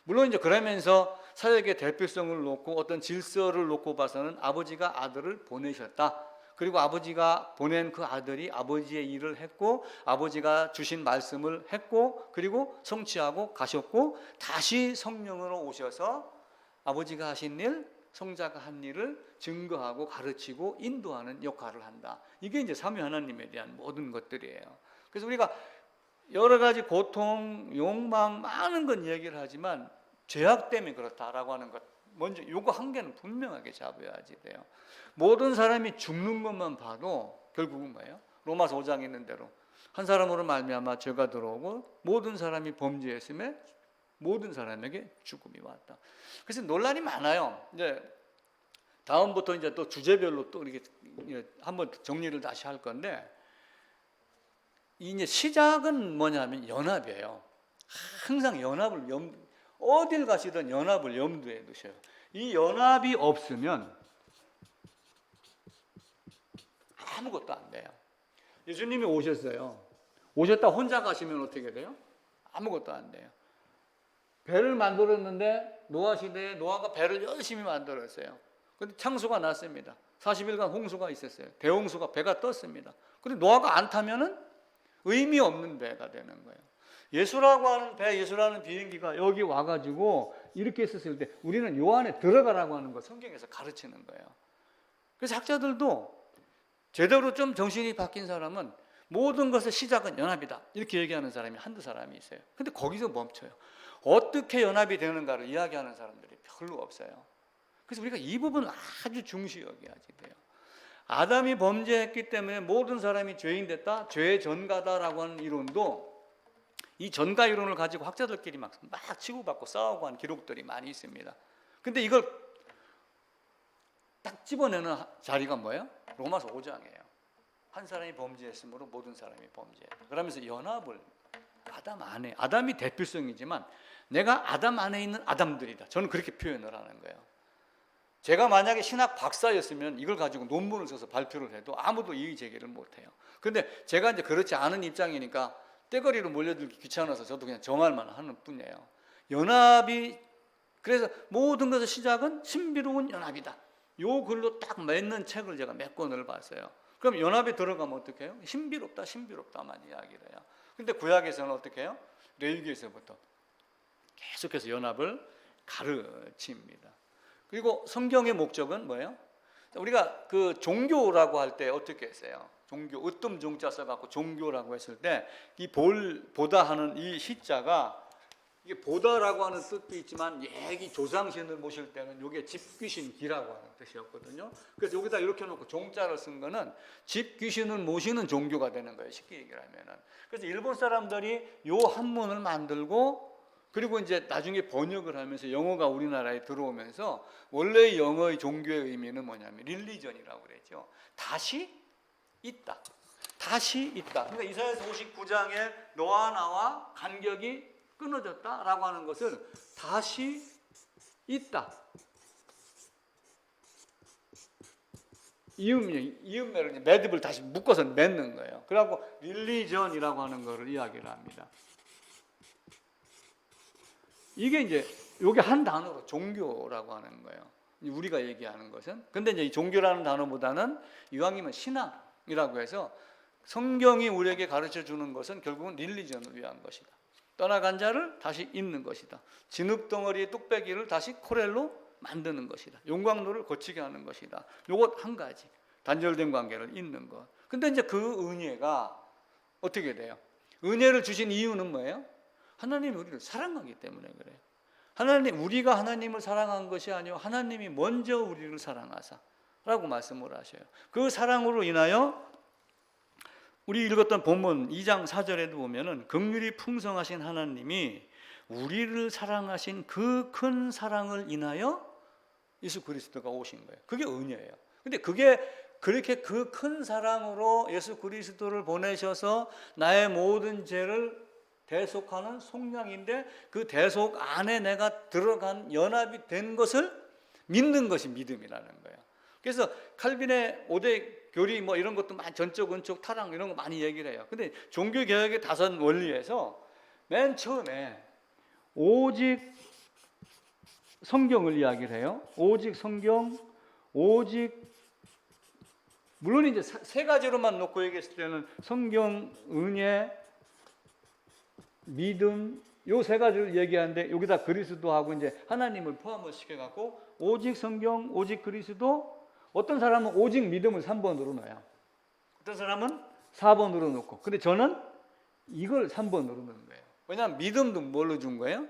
물론 이제 그러면서 사역의 대표성을 놓고 어떤 질서를 놓고 봐서는 아버지가 아들을 보내셨다. 그리고 아버지가 보낸 그 아들이 아버지의 일을 했고 아버지가 주신 말씀을 했고 그리고 성취하고 가셨고 다시 성령으로 오셔서 아버지가 하신 일, 성자가 한 일을 증거하고 가르치고 인도하는 역할을 한다. 이게 이제 삼위 하나님에 대한 모든 것들이에요. 그래서 우리가 여러 가지 고통, 욕망 많은 건 얘기를 하지만 죄악 때문에 그렇다라고 하는 것 먼저 요거 한 개는 분명하게 잡아야지 돼요. 모든 사람이 죽는 것만 봐도 결국은 뭐예요? 로마서 5장에 있는 대로 한 사람으로 말미암아 죄가 들어오고 모든 사람이 범죄했음에 모든 사람에게 죽음이 왔다. 그래서 논란이 많아요. 이제 다음부터 이제 또 주제별로 또 이렇게 한번 정리를 다시 할 건데 이제 시작은 뭐냐면 연합이에요. 항상 연합을 어딜 가시든 연합을 염두에 두셔요. 이 연합이 없으면 아무것도 안 돼요. 예수님이 오셨어요. 오셨다 혼자 가시면 어떻게 돼요? 아무것도 안 돼요. 배를 만들었는데 노아 시대에 노아가 배를 열심히 만들었어요. 근데 창수가 났습니다. 40일간 홍수가 있었어요. 대홍수가 배가 떴습니다. 근데 노아가 안 타면은 의미 없는 배가 되는 거예요. 예수라고 하는 배, 예수라는 비행기가 여기 와가지고 이렇게 있었을 때 우리는 요 안에 들어가라고 하는 거 성경에서 가르치는 거예요. 그래서 학자들도 제대로 좀 정신이 바뀐 사람은 모든 것의 시작은 연합이다 이렇게 얘기하는 사람이 한두 사람이 있어요. 근데 거기서 멈춰요. 어떻게 연합이 되는가를 이야기하는 사람들이 별로 없어요. 그래서 우리가 이 부분을 아주 중시 여겨야지 돼요. 아담이 범죄했기 때문에 모든 사람이 죄인 됐다, 죄의 전가다라고 하는 이론도 이 전가 이론을 가지고 학자들끼리 막 치고받고 싸우고 하는 기록들이 많이 있습니다. 근데 이걸 딱 집어내는 자리가 뭐예요? 로마서 5장이에요. 한 사람이 범죄했으므로 모든 사람이 범죄했다. 그러면서 연합을 아담 안에, 아담이 대표성이지만 내가 아담 안에 있는 아담들이다. 저는 그렇게 표현을 하는 거예요. 제가 만약에 신학 박사였으면 이걸 가지고 논문을 써서 발표를 해도 아무도 이의 제기를 못해요. 근데 제가 이제 그렇지 않은 입장이니까 떼거리로 몰려들기 귀찮아서 저도 그냥 정할만 하는 뿐이에요. 연합이 그래서 모든 것의 시작은 신비로운 연합이다. 요 글로 딱 맺는 책을 제가 몇 권을 봤어요. 그럼 연합에 들어가면 어떻게 해요? 신비롭다, 신비롭다만 이야기를 해요. 근데 구약에서는 어떻게 해요? 레위기에서부터 계속해서 연합을 가르칩니다. 그리고 성경의 목적은 뭐예요? 우리가 그 종교라고 할 때 어떻게 했어요? 종교, 으뜸 종자 써갖고 종교라고 했을 때 이 보다 하는 이 시자가 이게 보다라고 하는 뜻도 있지만 얘기 조상신을 모실 때는 이게 집귀신 기라고 하는 뜻이었거든요. 그래서 여기다 이렇게 놓고 종자를 쓴 거는 집귀신을 모시는 종교가 되는 거예요. 쉽게 얘기를 하면은. 그래서 일본 사람들이 요 한문을 만들고 그리고 이제 나중에 번역을 하면서 영어가 우리나라에 들어오면서 원래 영어의 종교의 의미는 뭐냐면 릴리전이라고 그랬죠. 다시 있다. 다시 있다. 그러니까 이사야서 59장에 너와 나와 간격이 끊어졌다라고 하는 것을 다시 있다. 이음매를 매듭을 다시 묶어서 맺는 거예요. 그래갖고 릴리전이라고 하는 것을 이야기를 합니다. 이게 이제 요게 한 단어로 종교라고 하는 거예요. 우리가 얘기하는 것은. 근데 이제 이 종교라는 단어보다는 이왕이면 신앙이라고 해서 성경이 우리에게 가르쳐 주는 것은 결국은 릴리전을 위한 것이다. 떠나간 자를 다시 잇는 것이다. 진흙덩어리의 뚝배기를 다시 코렐로 만드는 것이다. 용광로를 거치게 하는 것이다. 요것 한 가지. 단절된 관계를 잇는 것. 근데 이제 그 은혜가 어떻게 돼요? 은혜를 주신 이유는 뭐예요? 하나님이 우리를 사랑하기 때문에 그래요. 우리가 하나님을 사랑한 것이 아니요 하나님이 먼저 우리를 사랑하사라고 말씀을 하셔요. 그 사랑으로 인하여 우리 읽었던 본문 2장 4절에도 보면은 긍휼이 풍성하신 하나님이 우리를 사랑하신 그 큰 사랑을 인하여 예수 그리스도가 오신 거예요. 그게 은혜예요. 근데 그게 그렇게 그 큰 사랑으로 예수 그리스도를 보내셔서 나의 모든 죄를 대속하는 속량인데 그 대속 안에 내가 들어간 연합이 된 것을 믿는 것이 믿음이라는 거예요. 그래서 칼빈의 5대 교리 뭐 이런 것도 많이 전적, 은적, 타락 이런 거 많이 얘기를 해요. 근데 종교개혁의 5 원리에서 맨 처음에 오직 성경을 이야기를 해요. 오직 성경, 오직 물론 이제 3가지로만 놓고 얘기했을 때는 성경, 은혜, 믿음 요 3가지를 얘기하는데 여기다 그리스도하고 이제 하나님을 포함을 시켜갖고 오직 성경, 오직 그리스도. 어떤 사람은 오직 믿음을 3번으로 넣어요. 어떤 사람은 4번으로 놓고. 근데 저는 이걸 3번으로 넣는 거예요. 왜냐하면 믿음도 뭘로 준 거예요?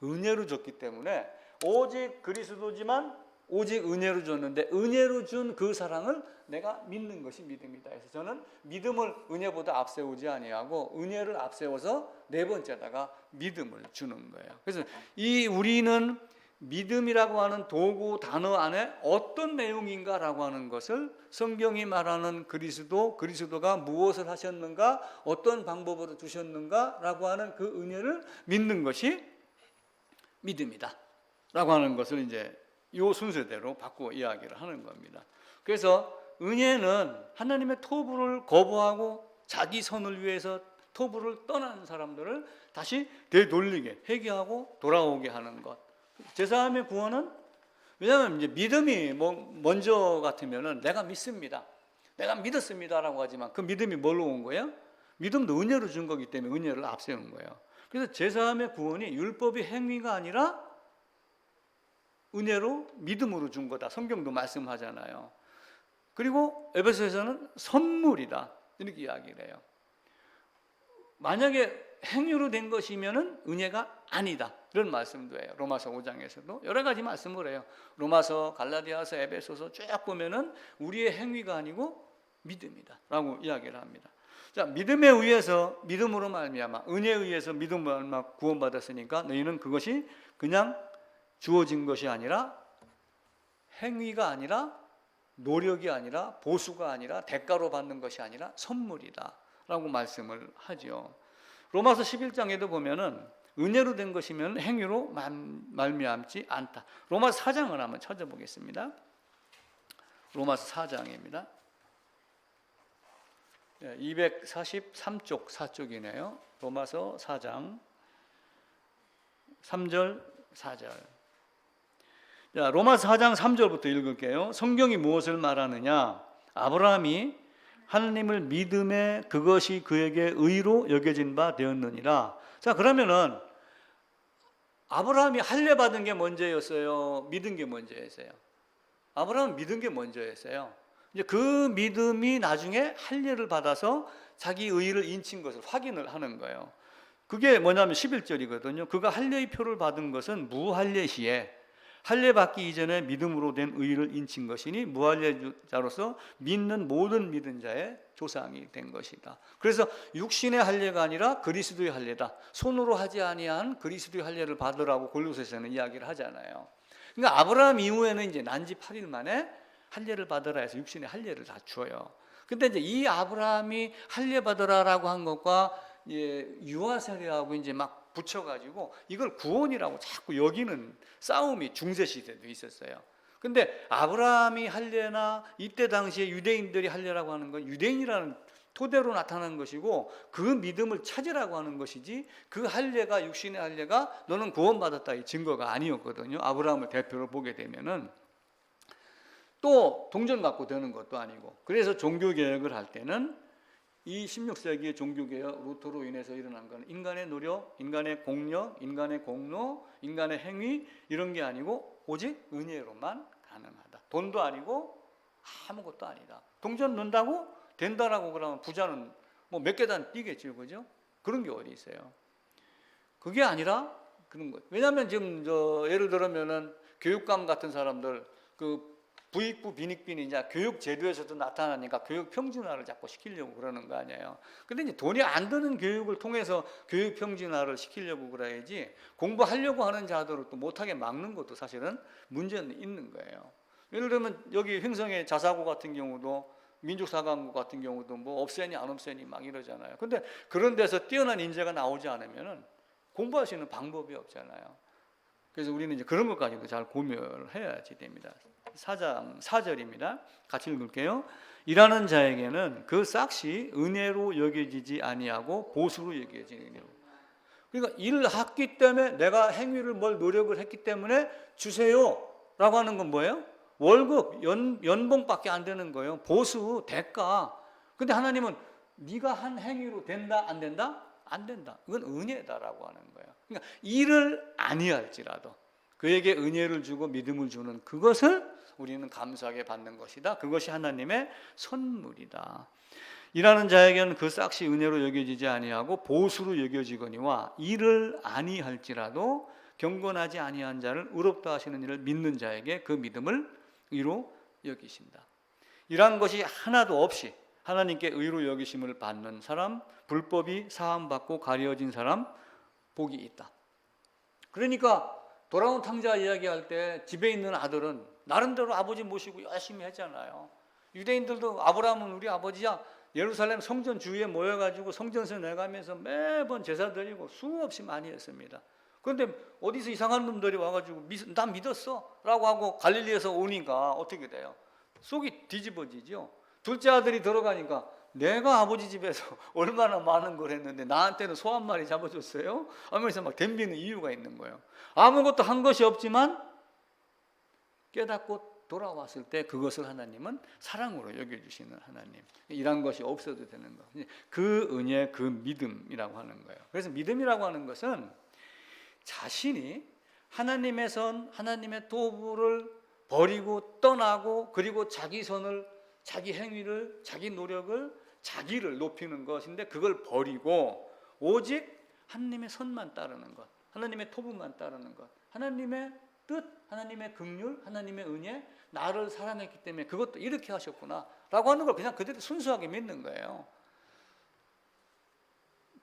은혜로 줬기 때문에 오직 그리스도지만 오직 은혜로 줬는데 은혜로 준 그 사랑을 내가 믿는 것이 믿음이다. 그래서 저는 믿음을 은혜보다 앞세우지 아니하고 은혜를 앞세워서 4번째다가 믿음을 주는 거예요. 그래서 우리는 믿음이라고 하는 도구 단어 안에 어떤 내용인가라고 하는 것을 성경이 말하는 그리스도가 무엇을 하셨는가, 어떤 방법으로 주셨는가라고 하는 그 은혜를 믿는 것이 믿음이다라고 하는 것을 이제 이 순서대로 바꾸어 이야기를 하는 겁니다. 그래서 은혜는 하나님의 토부를 거부하고 자기 선을 위해서 토부를 떠난 사람들을 다시 되돌리게 회개하고 돌아오게 하는 것. 제사함의 구원은 왜냐하면 이제 믿음이 먼저 같으면은 내가 믿습니다, 내가 믿었습니다라고 하지만 그 믿음이 뭘로 온 거예요? 믿음도 은혜로 준 거기 때문에 은혜를 앞세운 거예요. 그래서 제사함의 구원이 율법의 행위가 아니라 은혜로 믿음으로 준 거다. 성경도 말씀하잖아요. 그리고 에베소에서는 선물이다 이렇게 이야기를 해요. 만약에 행위로 된 것이면은 은혜가 아니다 이런 말씀도 해요. 로마서 5장에서도 여러 가지 말씀을 해요. 로마서, 갈라디아서, 에베소서 쭉 보면은 우리의 행위가 아니고 믿음이다라고 이야기를 합니다. 자, 믿음에 의해서 믿음으로 말미암아 은혜에 의해서 믿음으로 말미암아 구원받았으니까 너희는 그것이 그냥 주어진 것이 아니라 행위가 아니라 노력이 아니라 보수가 아니라 대가로 받는 것이 아니라 선물이다라고 말씀을 하죠. 로마서 11장에도 보면은 은혜로 된 것이면 행위로 말미암지 않다. 로마서 4장을 한번 찾아보겠습니다. 로마서 4장입니다. 243쪽 4쪽이네요. 로마서 4장 3절 4절. 자, 로마서 4장 3절부터 읽을게요. 성경이 무엇을 말하느냐? 아브라함이 하나님을 믿음에 그것이 그에게 의로 여겨진 바 되었느니라. 자, 그러면은 아브라함이 할례 받은 게 먼저였어요? 믿은 게 먼저였어요? 아브라함은 믿은 게 먼저였어요. 이제 그 믿음이 나중에 할례를 받아서 자기 의를 인친 것을 확인을 하는 거예요. 그게 뭐냐면 11절이거든요. 그가 할례의 표를 받은 것은 무할례 시에 할례 받기 이전에 믿음으로 된 의를 인친 것이니 무할례자로서 믿는 모든 믿은 자의 조상이 된 것이다. 그래서 육신의 할례가 아니라 그리스도의 할례다. 손으로 하지 아니한 그리스도의 할례를 받으라고 골로새서는 이야기를 하잖아요. 그러니까 아브라함 이후에는 이제 난지 8일 만에 할례를 받으라 해서 육신의 할례를 다 줘요. 근데 이제 이 아브라함이 할례 받으라라고 한 것과 유아세례하고 이제 막 붙여가지고 이걸 구원이라고 자꾸 여기는 싸움이 중세시대도 있었어요. 근데 아브라함이 할례나 이때 당시에 유대인들이 할례라고 하는 건 유대인이라는 토대로 나타난 것이고 그 믿음을 찾으라고 하는 것이지 그 할례가 육신의 할례가 너는 구원받았다 이 증거가 아니었거든요. 아브라함을 대표로 보게 되면은. 또 동전 갖고 되는 것도 아니고. 그래서 종교개혁을 할 때는 이 16세기의 종교개혁 루터로 인해서 일어난 건 인간의 노력, 인간의 공력, 인간의 공로, 인간의 행위 이런 게 아니고 오직 은혜로만 가능하다. 돈도 아니고 아무것도 아니다. 동전 넣는다고 된다라고 그러면 부자는 뭐 몇 계단 뛰겠죠, 그죠? 그런 게 어디 있어요? 그게 아니라 그런 거. 왜냐하면 지금 예를 들면은 교육감 같은 사람들 그 부익부 빈익빈이 이제 교육 제도에서도 나타나니까 교육 평준화를 자꾸 시키려고 그러는 거 아니에요. 근데 이제 돈이 안 드는 교육을 통해서 교육 평준화를 시키려고 그래야지 공부하려고 하는 자들을 또 못하게 막는 것도 사실은 문제는 있는 거예요. 예를 들면 여기 횡성의 자사고 같은 경우도 민족사관고 같은 경우도 뭐 없애니 안 없애니 막 이러잖아요. 근데 그런 데서 뛰어난 인재가 나오지 않으면은 공부할 수 있는 방법이 없잖아요. 그래서 우리는 이제 그런 것까지도 잘 고려를 해야지 됩니다. 4장 4절입니다. 같이 읽을게요. 일하는 자에게는 그 싹이 은혜로 여겨지지 아니하고 보수로 여겨지느니라. 그러니까 일했기 때문에 내가 행위를 뭘 노력을 했기 때문에 주세요라고 하는 건 뭐예요? 월급, 연봉밖에 안 되는 거예요. 보수, 대가. 근데 하나님은 네가 한 행위로 된다, 안 된다? 안 된다. 그건 은혜다라고 하는 거예요. 그러니까 일을 아니할지라도 그에게 은혜를 주고 믿음을 주는 그것을 우리는 감사하게 받는 것이다. 그것이 하나님의 선물이다. 일하는 자에게는 그 싹이 은혜로 여겨지지 아니하고 보수로 여겨지거니와 일을 아니할지라도 경건하지 아니한 자를 의롭다 하시는 이를 믿는 자에게 그 믿음을 의로 여기신다. 이러한 것이 하나도 없이 하나님께 의로 여기심을 받는 사람, 불법이 사함받고 가려진 사람 복이 있다. 그러니까 돌아온 탕자 이야기할 때 집에 있는 아들은 나름대로 아버지 모시고 열심히 했잖아요. 유대인들도 아브라함은 우리 아버지야, 예루살렘 성전 주위에 모여가지고 성전서 내가면서 매번 제사 드리고 수없이 많이 했습니다. 그런데 어디서 이상한 놈들이 와가지고 난 믿었어 라고 하고 갈릴리에서 오니까 어떻게 돼요? 속이 뒤집어지죠. 둘째 아들이 들어가니까 내가 아버지 집에서 얼마나 많은 걸 했는데 나한테는 소 한 마리 잡아줬어요? 하면서 막 덤비는 이유가 있는 거예요. 아무것도 한 것이 없지만 깨닫고 돌아왔을 때 그것을 하나님은 사랑으로 여겨주시는 하나님. 이런 것이 없어도 되는 거. 그 은혜, 그 믿음이라고 하는 거예요. 그래서 믿음이라고 하는 것은 자신이 하나님의 선, 하나님의 도구를 버리고 떠나고 그리고 자기 선을, 자기 행위를, 자기 노력을, 자기를 높이는 것인데 그걸 버리고 오직 하나님의 선만 따르는 것, 하나님의 토부만 따르는 것, 하나님의 뜻, 하나님의 긍휼, 하나님의 은혜, 나를 사랑했기 때문에 그것도 이렇게 하셨구나 라고 하는 걸 그냥 그대로 순수하게 믿는 거예요.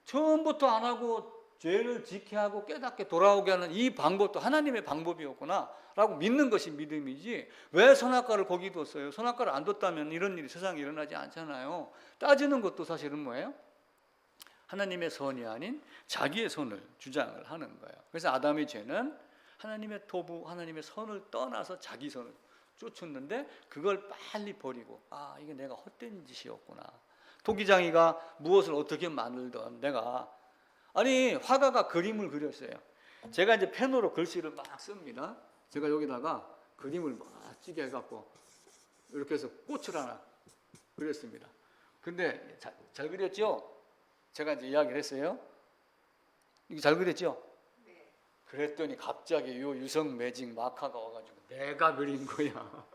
처음부터 안 하고 죄를 지게 하고 깨닫게 돌아오게 하는 이 방법도 하나님의 방법이었구나 라고 믿는 것이 믿음이지, 왜 선악과를 거기 뒀어요? 선악과를 안 뒀다면 이런 일이 세상에 일어나지 않잖아요. 따지는 것도 사실은 뭐예요? 하나님의 선이 아닌 자기의 선을 주장을 하는 거예요. 그래서 아담의 죄는 하나님의 토부, 하나님의 선을 떠나서 자기 선을 쫓았는데 그걸 빨리 버리고 이게 내가 헛된 짓이었구나. 토기장이가 무엇을 어떻게 만들던 내가, 아니 화가가 그림을 그렸어요. 제가 이제 펜으로 글씨를 막 씁니다. 제가 여기다가 그림을 막 찌게 해갖고 이렇게 해서 꽃을 하나 그렸습니다. 근데 잘 그렸죠? 제가 이제 이야기를 했어요. 이거 잘 그렸죠? 네. 그랬더니 갑자기 요 유성 매직 마카가 와가지고 내가 그린 거야.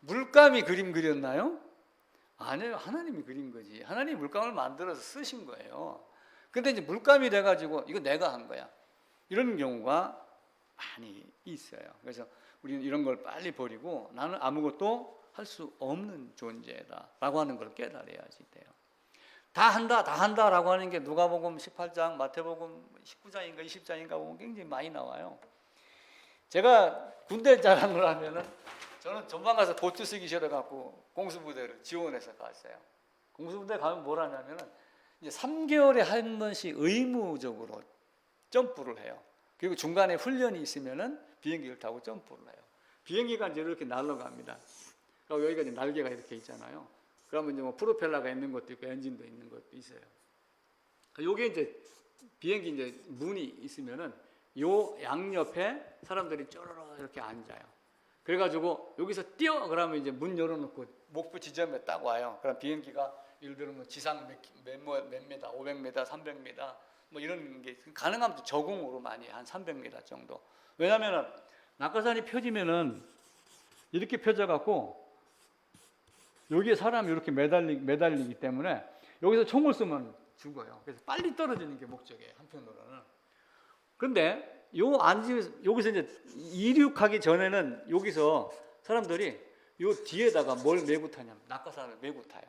물감이 그림 그렸나요? 아니에요. 하나님이 그린 거지. 하나님이 물감을 만들어서 쓰신 거예요. 근데 이제 물감이 돼가지고 이거 내가 한 거야. 이런 경우가 많이 있어요. 그래서 우리는 이런 걸 빨리 버리고 나는 아무것도 할 수 없는 존재다라고 하는 걸 깨달아야지 돼요. 다 한다라고 하는 게 누가복음 18장, 마태복음 19장인가 20장인가 보면 굉장히 많이 나와요. 제가 군대 자랑을 하면은 저는 전방 가서 보트 쓰기 싫어갖고 공수부대를 지원해서 갔어요. 공수부대 가면 뭘 하냐면은 이제 3개월에 한 번씩 의무적으로 점프를 해요. 그리고 중간에 훈련이 있으면은 비행기를 타고 점프를 해요. 비행기가 이제 이렇게 날아갑니다. 그리고 여기가 이제 날개가 이렇게 있잖아요. 그러면 이제 뭐 프로펠러가 있는 것도 있고 엔진도 있는 것도 있어요. 요게 이제 비행기 이제 문이 있으면은 요 양옆에 사람들이 쪼르르 이렇게 앉아요. 그래가지고 여기서 뛰어 그러면 이제 문 열어놓고 목표 지점에 딱 와요. 그럼 비행기가 예를 들면 지상 몇 미터, 500m, 300m 뭐 이런 게 가능하면 저공으로 많이 한 300m 정도. 왜냐하면은 낙하산이 펴지면은 이렇게 펴져갖고 여기에 사람이 이렇게 매달리기 때문에 여기서 총을 쏘면 죽어요. 그래서 빨리 떨어지는 게 목적이에요. 한편으로는. 그런데 여기서 이제 이륙하기 전에는 여기서 사람들이 요 뒤에다가 뭘 메고 타냐면 낙하산을 메고 타요.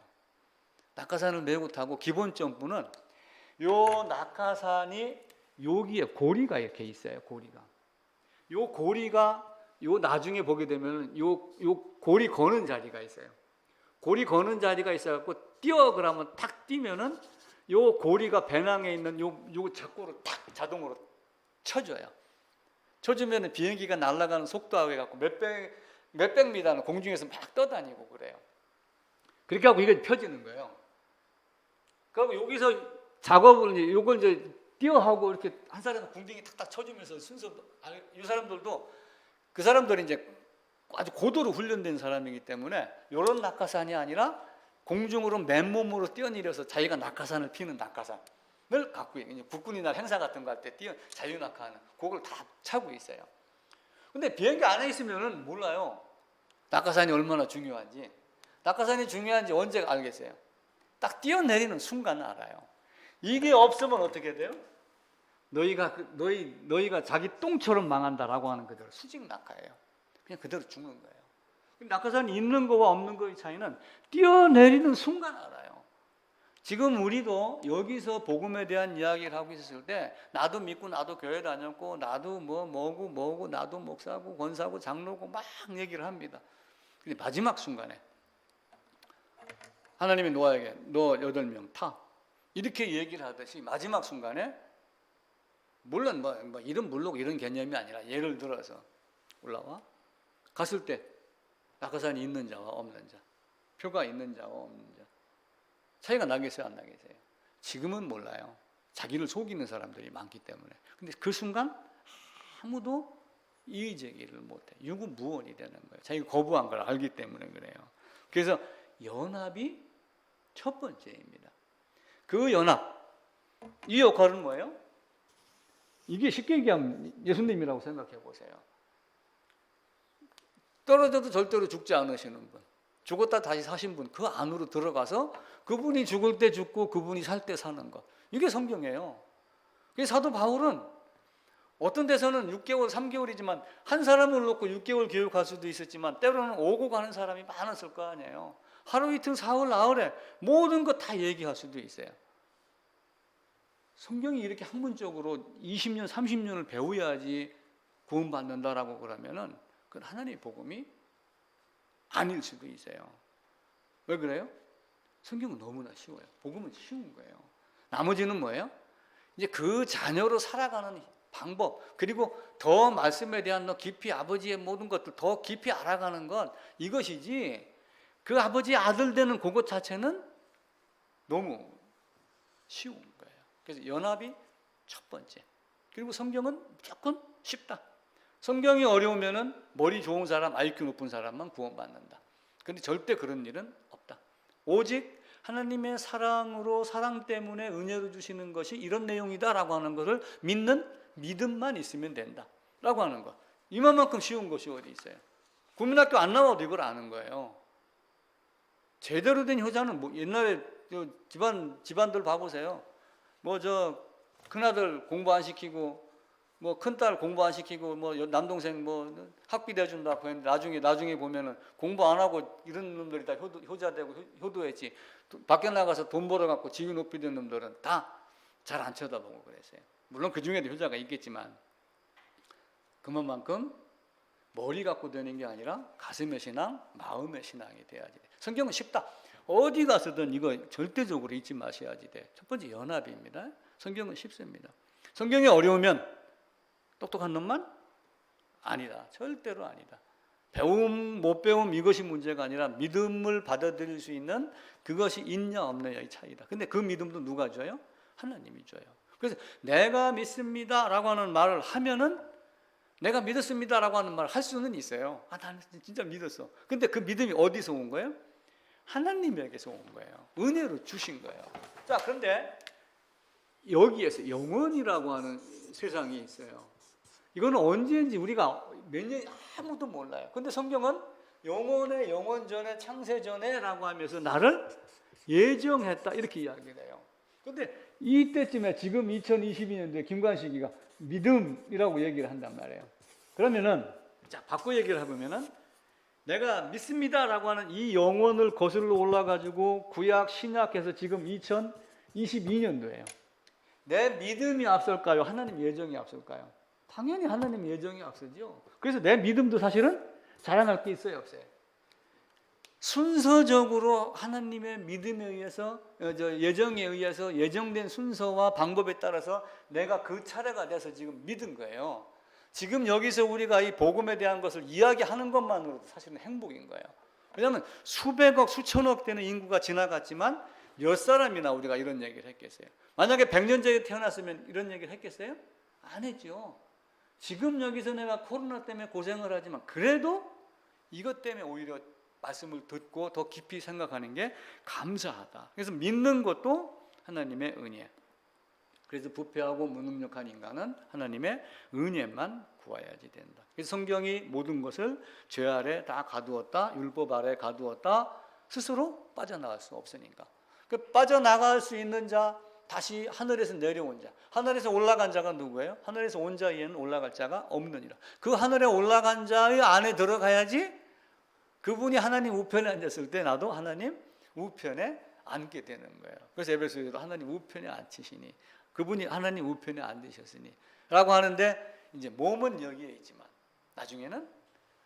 낙하산을 메고 타고 기본 점프는 요 낙하산이 여기에 고리가 이렇게 있어요. 고리가. 요 고리가 요 나중에 보게 되면 요 고리 거는 자리가 있어요. 고리 거는 자리가 있어갖고 뛰어 그러면 탁 뛰면은 요 고리가 배낭에 있는 요 자꾸로 탁 자동으로 쳐줘요. 쳐주면 비행기가 날아가는 속도하고 해갖고 몇백 미터는 공중에서 막 떠다니고 그래요. 그렇게 하고 이게 펴지는 거예요. 그리고 여기서 작업을 요걸 이제 뛰어하고 이렇게 한 사람은 궁둥이 탁탁 쳐주면서 순서 이 사람들도 그 사람들이 이제 아주 고도로 훈련된 사람이기 때문에 이런 낙하산이 아니라 공중으로 맨몸으로 뛰어내려서 자기가 낙하산을 피는 낙하산을 갖고 있어요. 국군이나 행사 같은 거 할 때 자유낙하하는 그걸 다 차고 있어요. 근데 비행기 안에 있으면은 몰라요. 낙하산이 얼마나 중요한지. 낙하산이 중요한지 언제 알겠어요? 딱 뛰어내리는 순간 알아요. 이게 없으면 어떻게 돼요? 너희가 자기 똥처럼 망한다라고 하는 그대로 수직 낙하예요. 그냥 그대로 죽는 거예요. 낙하산이 있는 거와 없는 거의 차이는 뛰어내리는 순간 알아요. 지금 우리도 여기서 복음에 대한 이야기를 하고 있었을 때 나도 믿고 나도 교회 다녔고 나도 뭐고 나도 목사고 권사고 장로고 막 얘기를 합니다. 근데 마지막 순간에 하나님이 노아에게 너 8명 타 이렇게 얘기를 하듯이 마지막 순간에 물론 뭐 이런 물론 이런 개념이 아니라 예를 들어서 올라와 갔을 때 낙하산이 있는 자와 없는 자, 표가 있는 자와 없는 자 차이가 나겠어요, 안 나겠어요? 지금은 몰라요. 자기를 속이는 사람들이 많기 때문에. 근데 그 순간 아무도 이의 제기를 못해. 유구무원이 되는 거예요. 자기가 거부한 걸 알기 때문에 그래요. 그래서 연합이 첫 번째입니다. 그 연합, 이 역할은 뭐예요? 이게 쉽게 얘기하면 예수님이라고 생각해 보세요. 떨어져도 절대로 죽지 않으시는 분, 죽었다 다시 사신 분, 그 안으로 들어가서 그분이 죽을 때 죽고 그분이 살 때 사는 것. 이게 성경이에요. 그래서 사도 바울은 어떤 데서는 6개월, 3개월이지만 한 사람을 놓고 6개월 교육할 수도 있었지만 때로는 오고 가는 사람이 많았을 거 아니에요. 하루 이틀, 사흘, 나흘에 모든 것 다 얘기할 수도 있어요. 성경이 이렇게 학문적으로 20년, 30년을 배워야지 구원받는다라고 그러면은 그건 하나님의 복음이 아닐 수도 있어요. 왜 그래요? 성경은 너무나 쉬워요. 복음은 쉬운 거예요. 나머지는 뭐예요? 이제 그 자녀로 살아가는 방법, 그리고 더 말씀에 대한 더 깊이 아버지의 모든 것들 더 깊이 알아가는 것, 이것이지 그 아버지의 아들 되는 그것 자체는 너무 쉬운 거예요. 그래서 연합이 첫 번째. 그리고 성경은 무조건 쉽다. 성경이 어려우면은 머리 좋은 사람, IQ 높은 사람만 구원받는다. 그런데 절대 그런 일은 없다. 오직 하나님의 사랑으로, 사랑 때문에 은혜로 주시는 것이 이런 내용이다라고 하는 것을 믿는 믿음만 있으면 된다라고 하는 것. 이만큼 쉬운 것이 어디 있어요? 국민학교 안 나와도 이걸 아는 거예요. 제대로 된 효자는 뭐 옛날에 집안들 봐보세요. 뭐 저 큰아들 공부 안 시키고 뭐 큰딸 공부 안 시키고 뭐 남동생 뭐 학비 대준다고 했는데 나중에 보면은 공부 안 하고 이런 놈들이 다 효자되고 효도했지. 밖에 나가서 돈 벌어갖고 지위 높이 된 놈들은 다 잘 안 쳐다보고 그랬어요. 물론 그 중에도 효자가 있겠지만 그만큼 머리 갖고 되는 게 아니라 가슴의 신앙, 마음의 신앙이 돼야지 돼. 성경은 쉽다. 어디 가서든 이거 절대적으로 잊지 마셔야지 돼. 첫 번째 연합입니다. 성경은 쉽습니다. 성경이 어려우면 똑똑한 놈만? 아니다. 절대로 아니다. 배움 못 배움 이것이 문제가 아니라 믿음을 받아들일 수 있는 그것이 있냐 없느냐의 차이다. 근데 그 믿음도 누가 줘요? 하나님이 줘요. 그래서 내가 믿습니다 라고 하는 말을 하면은 내가 믿었습니다라고 하는 말을 할 수는 있어요. 나는 진짜 믿었어. 근데 그 믿음이 어디서 온 거예요? 하나님에게서 온 거예요. 은혜로 주신 거예요. 자, 그런데 여기에서 영원이라고 하는 세상이 있어요. 이거는 언제인지 우리가 몇 년 아무도 몰라요. 근데 성경은 영원의 영원 전에 창세 전에라고 하면서 나를 예정했다 이렇게 이야기를 해요. 근데 이때쯤에 지금 2022년도에 김관식이가 믿음이라고 얘기를 한단 말이에요. 그러면은 자 바꿔 얘기를 해보면은 내가 믿습니다라고 하는 이 영혼을 거슬러 올라가지고 구약 신약해서 지금 2022년도예요. 내 믿음이 앞설까요? 하나님 예정이 앞설까요? 당연히 하나님 예정이 앞서죠. 그래서 내 믿음도 사실은 자랑할 게 있어요, 없어요? 순서적으로 하나님의 믿음에 의해서 예정에 의해서 예정된 순서와 방법에 따라서 내가 그 차례가 돼서 지금 믿은 거예요. 지금 여기서 우리가 이 복음에 대한 것을 이야기하는 것만으로도 사실은 행복인 거예요. 왜냐하면 수백억 수천억 되는 인구가 지나갔지만 몇 사람이나 우리가 이런 얘기를 했겠어요? 만약에 100년 전에 태어났으면 이런 얘기를 했겠어요? 안 했죠. 지금 여기서 내가 코로나 때문에 고생을 하지만 그래도 이것 때문에 오히려 말씀을 듣고 더 깊이 생각하는 게 감사하다. 그래서 믿는 것도 하나님의 은혜. 그래서 부패하고 무능력한 인간은 하나님의 은혜만 구해야지 된다. 그래서 성경이 모든 것을 죄 아래 다 가두었다, 율법 아래 가두었다, 스스로 빠져나갈 수 없으니까. 그 빠져나갈 수 있는 자, 다시 하늘에서 내려온 자, 하늘에서 올라간 자가 누구예요? 하늘에서 온 자에는 올라갈 자가 없느니라. 그 하늘에 올라간 자의 안에 들어가야지 그분이 하나님 우편에 앉았을 때 나도 하나님 우편에 앉게 되는 거예요. 그래서 에베소서에도 하나님 우편에 앉히시니 그분이 하나님 우편에 앉으셨으니 라고 하는데 이제 몸은 여기에 있지만 나중에는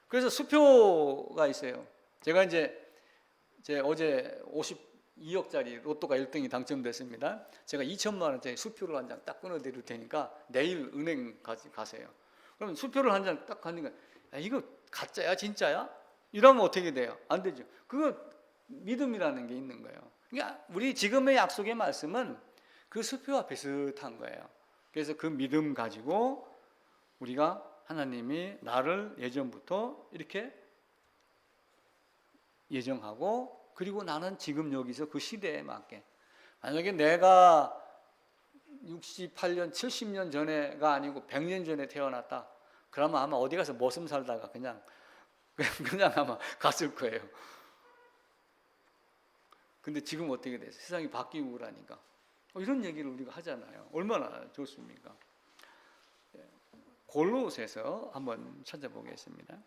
그래서 수표가 있어요. 제가 이제 어제 52억짜리 로또가 1등이 당첨됐습니다. 제가 2천만 원짜리 수표를 한 장 딱 끊어드릴 테니까 내일 은행 가세요. 그럼 수표를 한 장 딱 가니까 이거 가짜야 진짜야? 이러면 어떻게 돼요? 안 되죠. 그거 믿음이라는 게 있는 거예요. 그러니까 우리 지금의 약속의 말씀은 그 수표와 비슷한 거예요. 그래서 그 믿음 가지고 우리가 하나님이 나를 예전부터 이렇게 예정하고 그리고 나는 지금 여기서 그 시대에 맞게 만약에 내가 68년, 70년 전에가 아니고 100년 전에 태어났다. 그러면 아마 어디 가서 머슴 살다가 그냥 아마 갔을 거예요. 근데 지금 어떻게 됐어요? 세상이 바뀌고 그러니까 이런 얘기를 우리가 하잖아요. 얼마나 좋습니까? 골로새서 한번 찾아보겠습니다.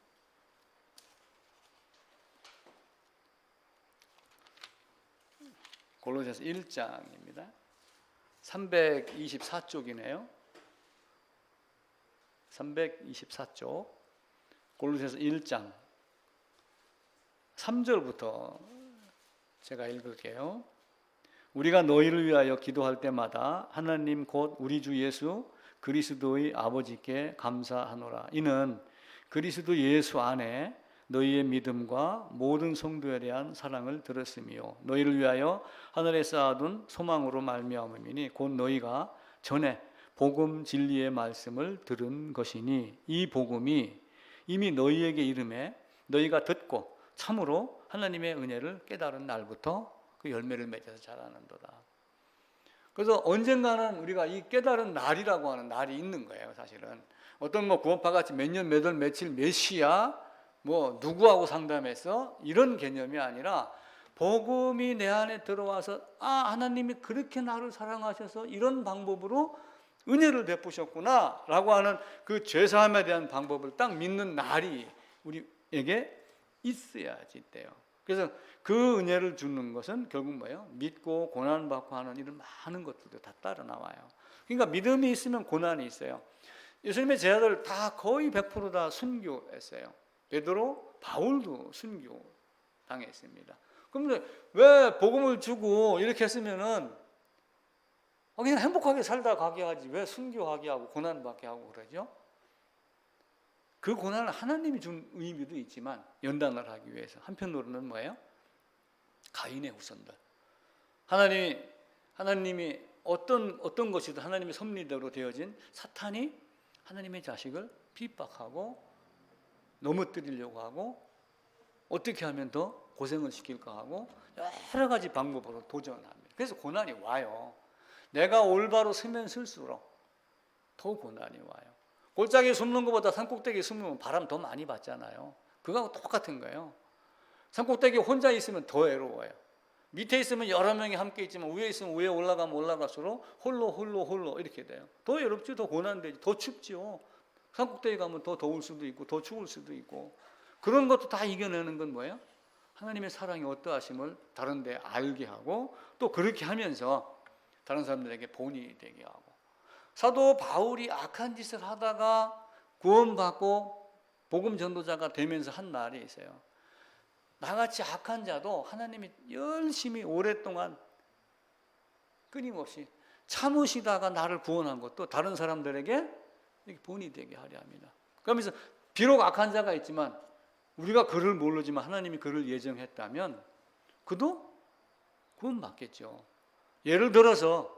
골로새서 1장입니다. 324쪽이네요. 324쪽 골로새서 1장 3절부터 제가 읽을게요. 우리가 너희를 위하여 기도할 때마다 하나님 곧 우리 주 예수 그리스도의 아버지께 감사하노라. 이는 그리스도 예수 안에 너희의 믿음과 모든 성도에 대한 사랑을 들었으며 너희를 위하여 하늘에 쌓아둔 소망으로 말미암음이니 곧 너희가 전에 복음 진리의 말씀을 들은 것이니 이 복음이 이미 너희에게 이름에 너희가 듣고 참으로 하나님의 은혜를 깨달은 날부터 그 열매를 맺어서 자라는도다. 그래서 언젠가는 우리가 이 깨달은 날이라고 하는 날이 있는 거예요. 사실은 어떤 뭐 구원파같이 몇 년, 몇 월, 며칠, 몇 시야 뭐 누구하고 상담해서 이런 개념이 아니라 복음이 내 안에 들어와서 하나님이 그렇게 나를 사랑하셔서 이런 방법으로 은혜를 베푸셨구나 라고 하는 그 죄사함에 대한 방법을 딱 믿는 날이 우리에게 있어야지 돼요. 그래서 그 은혜를 주는 것은 결국 뭐예요? 믿고 고난받고 하는 이런 많은 것들도 다 따라 나와요. 그러니까 믿음이 있으면 고난이 있어요. 예수님의 제자들 다 거의 100% 다 순교했어요. 베드로, 바울도 순교 당했습니다. 그런데 왜 복음을 주고 이렇게 했으면은 그냥 행복하게 살다 가게 하지 왜 순교하게 하고 고난받게 하고 그러죠? 그 고난은 하나님이 준 의미도 있지만 연단을 하기 위해서 한편으로는 뭐예요? 가인의 후손들. 하나님이 어떤 것이든 하나님의 섭리대로 되어진 사탄이 하나님의 자식을 핍박하고 넘어뜨리려고 하고 어떻게 하면 더 고생을 시킬까 하고 여러 가지 방법으로 도전합니다. 그래서 고난이 와요. 내가 올바로 서면 설수록 더 고난이 와요. 골짜기에 숨는 것보다 산꼭대기에 숨으면 바람 더 많이 받잖아요. 그거하고 똑같은 거예요. 산꼭대기에 혼자 있으면 더 외로워요. 밑에 있으면 여러 명이 함께 있지만 위에 있으면 위에 올라가면 올라갈수록 홀로 이렇게 돼요. 더 외롭지, 더 고난되지, 더 춥죠. 산꼭대기 가면 더 더울 수도 있고 더 추울 수도 있고 그런 것도 다 이겨내는 건 뭐예요? 하나님의 사랑이 어떠하심을 다른 데 알게 하고 또 그렇게 하면서 다른 사람들에게 본이 되게 하고 사도 바울이 악한 짓을 하다가 구원받고 복음 전도자가 되면서 한 말이 있어요. 나같이 악한 자도 하나님이 열심히 오랫동안 끊임없이 참으시다가 나를 구원한 것도 다른 사람들에게 본이 되게 하려 합니다. 그러면서 비록 악한 자가 있지만 우리가 그를 모르지만 하나님이 그를 예정했다면 그도 구원받겠죠. 예를 들어서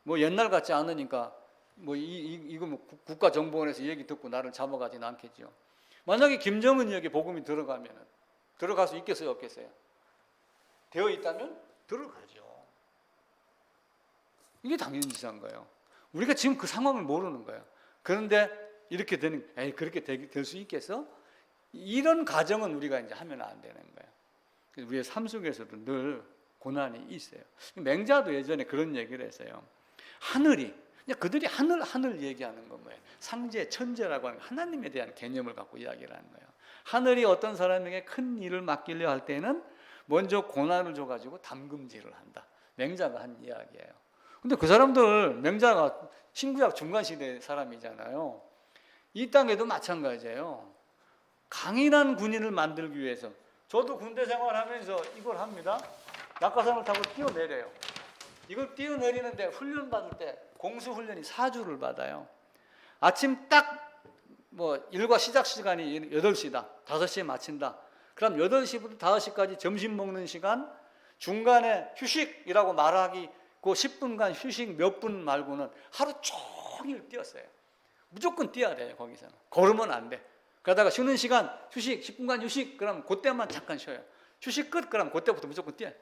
뭐 옛날 같지 않으니까 이거 국가정보원에서 얘기 듣고 나를 잡아가지는 않겠죠. 만약에 김정은에게 복음이 들어갈 수 있겠어요, 없겠어요? 되어 있다면 들어가죠. 이게 당연지사인 거예요. 우리가 지금 그 상황을 모르는 거예요. 그런데 이렇게 그렇게 될 수 있겠어? 이런 가정은 우리가 이제 하면 안 되는 거예요. 그래서 우리의 삶 속에서도 늘 고난이 있어요. 맹자도 예전에 그런 얘기를 했어요. 그들이 하늘 얘기하는 건 뭐예요? 상제, 천재라고 하는 하나님에 대한 개념을 갖고 이야기를 하는 거예요. 하늘이 어떤 사람에게 큰 일을 맡기려 할 때는 먼저 고난을 줘가지고 담금질을 한다. 맹자가 한 이야기예요. 근데 그 사람들, 맹자가 신구약 중간시대 사람이잖아요. 이 땅에도 마찬가지예요. 강인한 군인을 만들기 위해서 저도 군대 생활하면서 이걸 합니다. 낙하산을 타고 뛰어내려요. 이걸 뛰어내리는데 훈련 받을 때 공수훈련이 4주를 받아요. 아침 딱 일과 시작 시간이 8시다. 5시에 마친다. 그럼 8시부터 5시까지 점심 먹는 시간 중간에 휴식이라고 말하기 그 10분간 휴식 몇 분 말고는 하루 종일 뛰었어요. 무조건 뛰어야 돼요. 거기서는 걸으면 안 돼. 그러다가 쉬는 시간 휴식 10분간 휴식 그럼 그때만 잠깐 쉬어요. 휴식 끝 그럼 그때부터 무조건 뛰어요.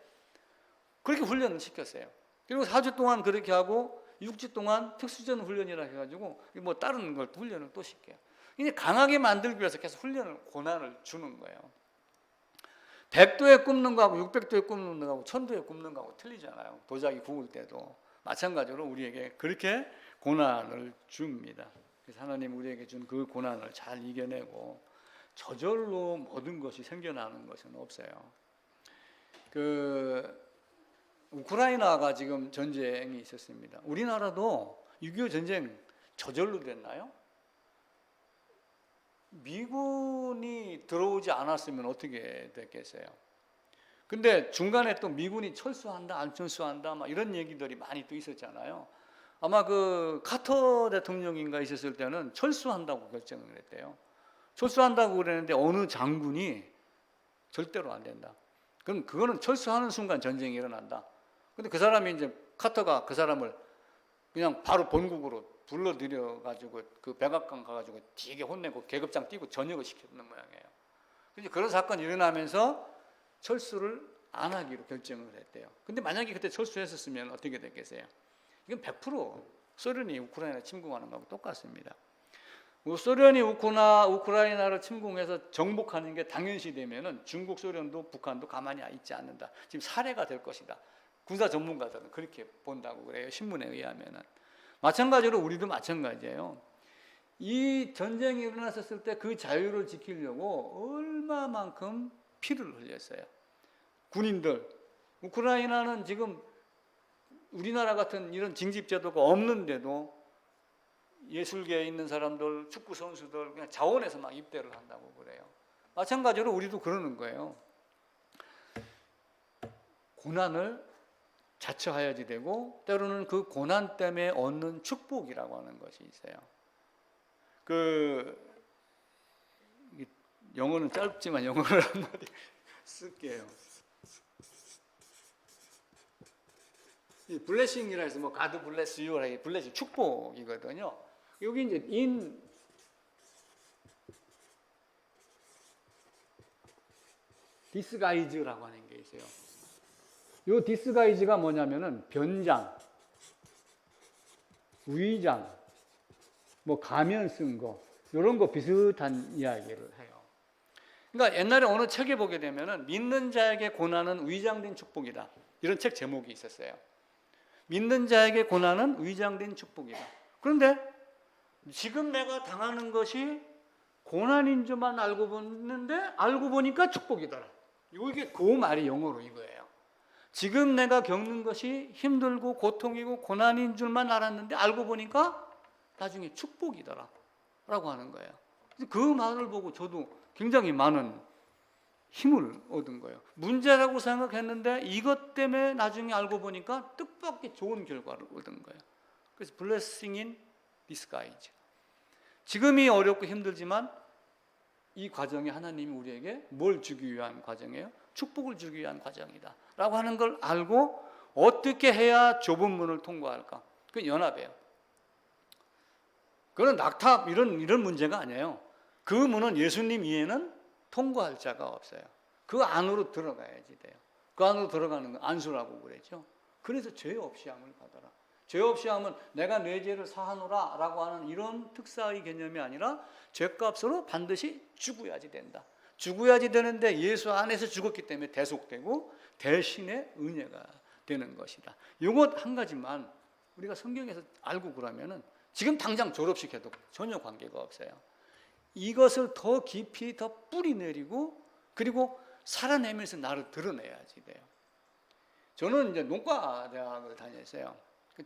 그렇게 훈련을 시켰어요. 그리고 4주 동안 그렇게 하고 6주 동안 특수전 훈련이라 해가지고 다른 걸 훈련을 또 시켜요. 이제 강하게 만들기 위해서 계속 고난을 주는 거예요. 100도에 굽는 거하고 600도에 굽는 거하고 1000도에 굽는 거하고 틀리잖아요. 도자기 구울 때도 마찬가지로 우리에게 그렇게 고난을 줍니다. 그래서 하나님 우리에게 준 그 고난을 잘 이겨내고 저절로 모든 것이 생겨나는 것은 없어요. 우크라이나가 지금 전쟁이 있었습니다. 우리나라도 6.25 전쟁 저절로 됐나요? 미군이 들어오지 않았으면 어떻게 됐겠어요? 근데 중간에 또 미군이 철수한다, 안 철수한다, 이런 얘기들이 많이 또 있었잖아요. 아마 카터 대통령인가 있었을 때는 철수한다고 결정을 했대요. 철수한다고 그랬는데 어느 장군이 절대로 안 된다. 그럼 그거는 철수하는 순간 전쟁이 일어난다. 근데 그 사람이 이제 카터가 그 사람을 그냥 바로 본국으로 불러들여가지고 그 백악관 가가지고 되게 혼내고 계급장 띄고 전역을 시켰는 모양이에요. 근데 그런 사건이 일어나면서 철수를 안 하기로 결정을 했대요. 근데 만약에 그때 철수했었으면 어떻게 됐겠어요? 이건 100% 소련이 우크라이나 침공하는 거하고 똑같습니다. 소련이 우크라이나를 침공해서 정복하는 게 당연시 되면은 중국, 소련도 북한도 가만히 있지 않는다. 지금 사례가 될 것이다. 군사 전문가들은 그렇게 본다고 그래요. 신문에 의하면은. 마찬가지로 우리도 마찬가지예요. 이 전쟁이 일어났을 때 그 자유를 지키려고 얼마만큼 피를 흘렸어요. 군인들. 우크라이나는 지금 우리나라 같은 이런 징집제도가 없는데도 예술계에 있는 사람들, 축구 선수들 그냥 자원해서 막 입대를 한다고 그래요. 마찬가지로 우리도 그러는 거예요. 고난을 자처해야지 되고 때로는 그 고난 때문에 얻는 축복이라고 하는 것이 있어요. 영어는 짧지만 영어를 한마디 쓸게요. 이 블레싱이라 해서 가드 블레스 유, 블레싱 축복이거든요. 여기 이제 in disguise라고 하는 게 있어요. 이 disguise가 뭐냐면은 변장, 위장, 뭐 가면 쓴 거, 이런 거 비슷한 이야기를 해요. 그러니까 옛날에 어느 책에 보게 되면은 믿는 자에게 고난은 위장된 축복이다. 이런 책 제목이 있었어요. 믿는 자에게 고난은 위장된 축복이다. 그런데 지금 내가 당하는 것이 고난인 줄만 알고 보는데 알고 보니까 축복이더라. 이게 그 말이 영어로 이거예요. 지금 내가 겪는 것이 힘들고 고통이고 고난인 줄만 알았는데 알고 보니까 나중에 축복이더라 라고 하는 거예요. 그 말을 보고 저도 굉장히 많은 힘을 얻은 거예요. 문제라고 생각했는데 이것 때문에 나중에 알고 보니까 뜻밖의 좋은 결과를 얻은 거예요. 그래서 blessing in disguise. 지금이 어렵고 힘들지만 이 과정이 하나님이 우리에게 뭘 주기 위한 과정이에요? 축복을 주기 위한 과정이다 라고 하는 걸 알고 어떻게 해야 좁은 문을 통과할까? 그건 연합이에요. 그건 낙탑 이런 문제가 아니에요. 그 문은 예수님 이해는 통과할 자가 없어요. 그 안으로 들어가야지 돼요. 그 안으로 들어가는 건 안수라고 그랬죠. 그래서 죄 없이 함을 받아라. 죄 없이 함은 내가 내 죄를 사하노라 라고 하는 이런 특사의 개념이 아니라 죄값으로 반드시 죽어야지 된다. 죽어야지 되는데 예수 안에서 죽었기 때문에 대속되고 대신의 은혜가 되는 것이다. 이것 한 가지만 우리가 성경에서 알고 그러면은 지금 당장 졸업시켜도 전혀 관계가 없어요. 이것을 더 깊이 더 뿌리 내리고 그리고 살아내면서 나를 드러내야지 돼요. 저는 이제 농과 대학을 다녔어요.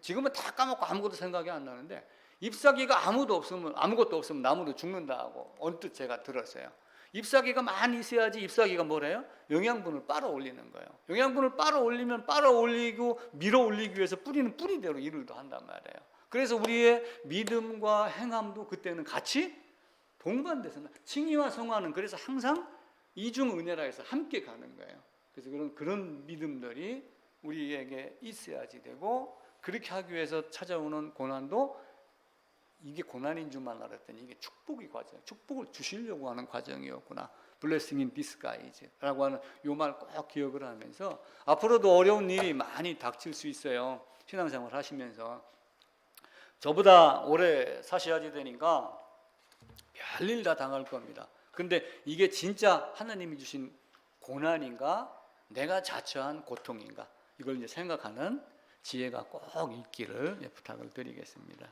지금은 다 까먹고 아무것도 생각이 안 나는데 잎사귀가 아무것도 없으면 나무도 죽는다고 언뜻 제가 들었어요. 잎사귀가 많이 있어야지 잎사귀가 뭐래요? 영양분을 빨아 올리는 거예요. 영양분을 빨아 올리면 빨아 올리고 밀어 올리기 위해서 뿌리는 뿌리대로 일을 한단 말이에요. 그래서 우리의 믿음과 행함도 그때는 같이 동반돼서 칭의와 성화는 그래서 항상 이중 은혜라 해서 함께 가는 거예요. 그래서 그런 믿음들이 우리에게 있어야지 되고 그렇게 하기 위해서 찾아오는 고난도 이게 고난인 줄만 알았더니 이게 축복의 과정, 축복을 주시려고 하는 과정이었구나. Blessing in disguise라고 하는 이 말 꼭 기억을 하면서 앞으로도 어려운 일이 많이 닥칠 수 있어요. 신앙생활 하시면서 저보다 오래 사셔야지 되니까 별일 다 당할 겁니다. 근데 이게 진짜 하나님이 주신 고난인가 내가 자처한 고통인가 이걸 이제 생각하는 지혜가 꼭 있기를 부탁을 드리겠습니다.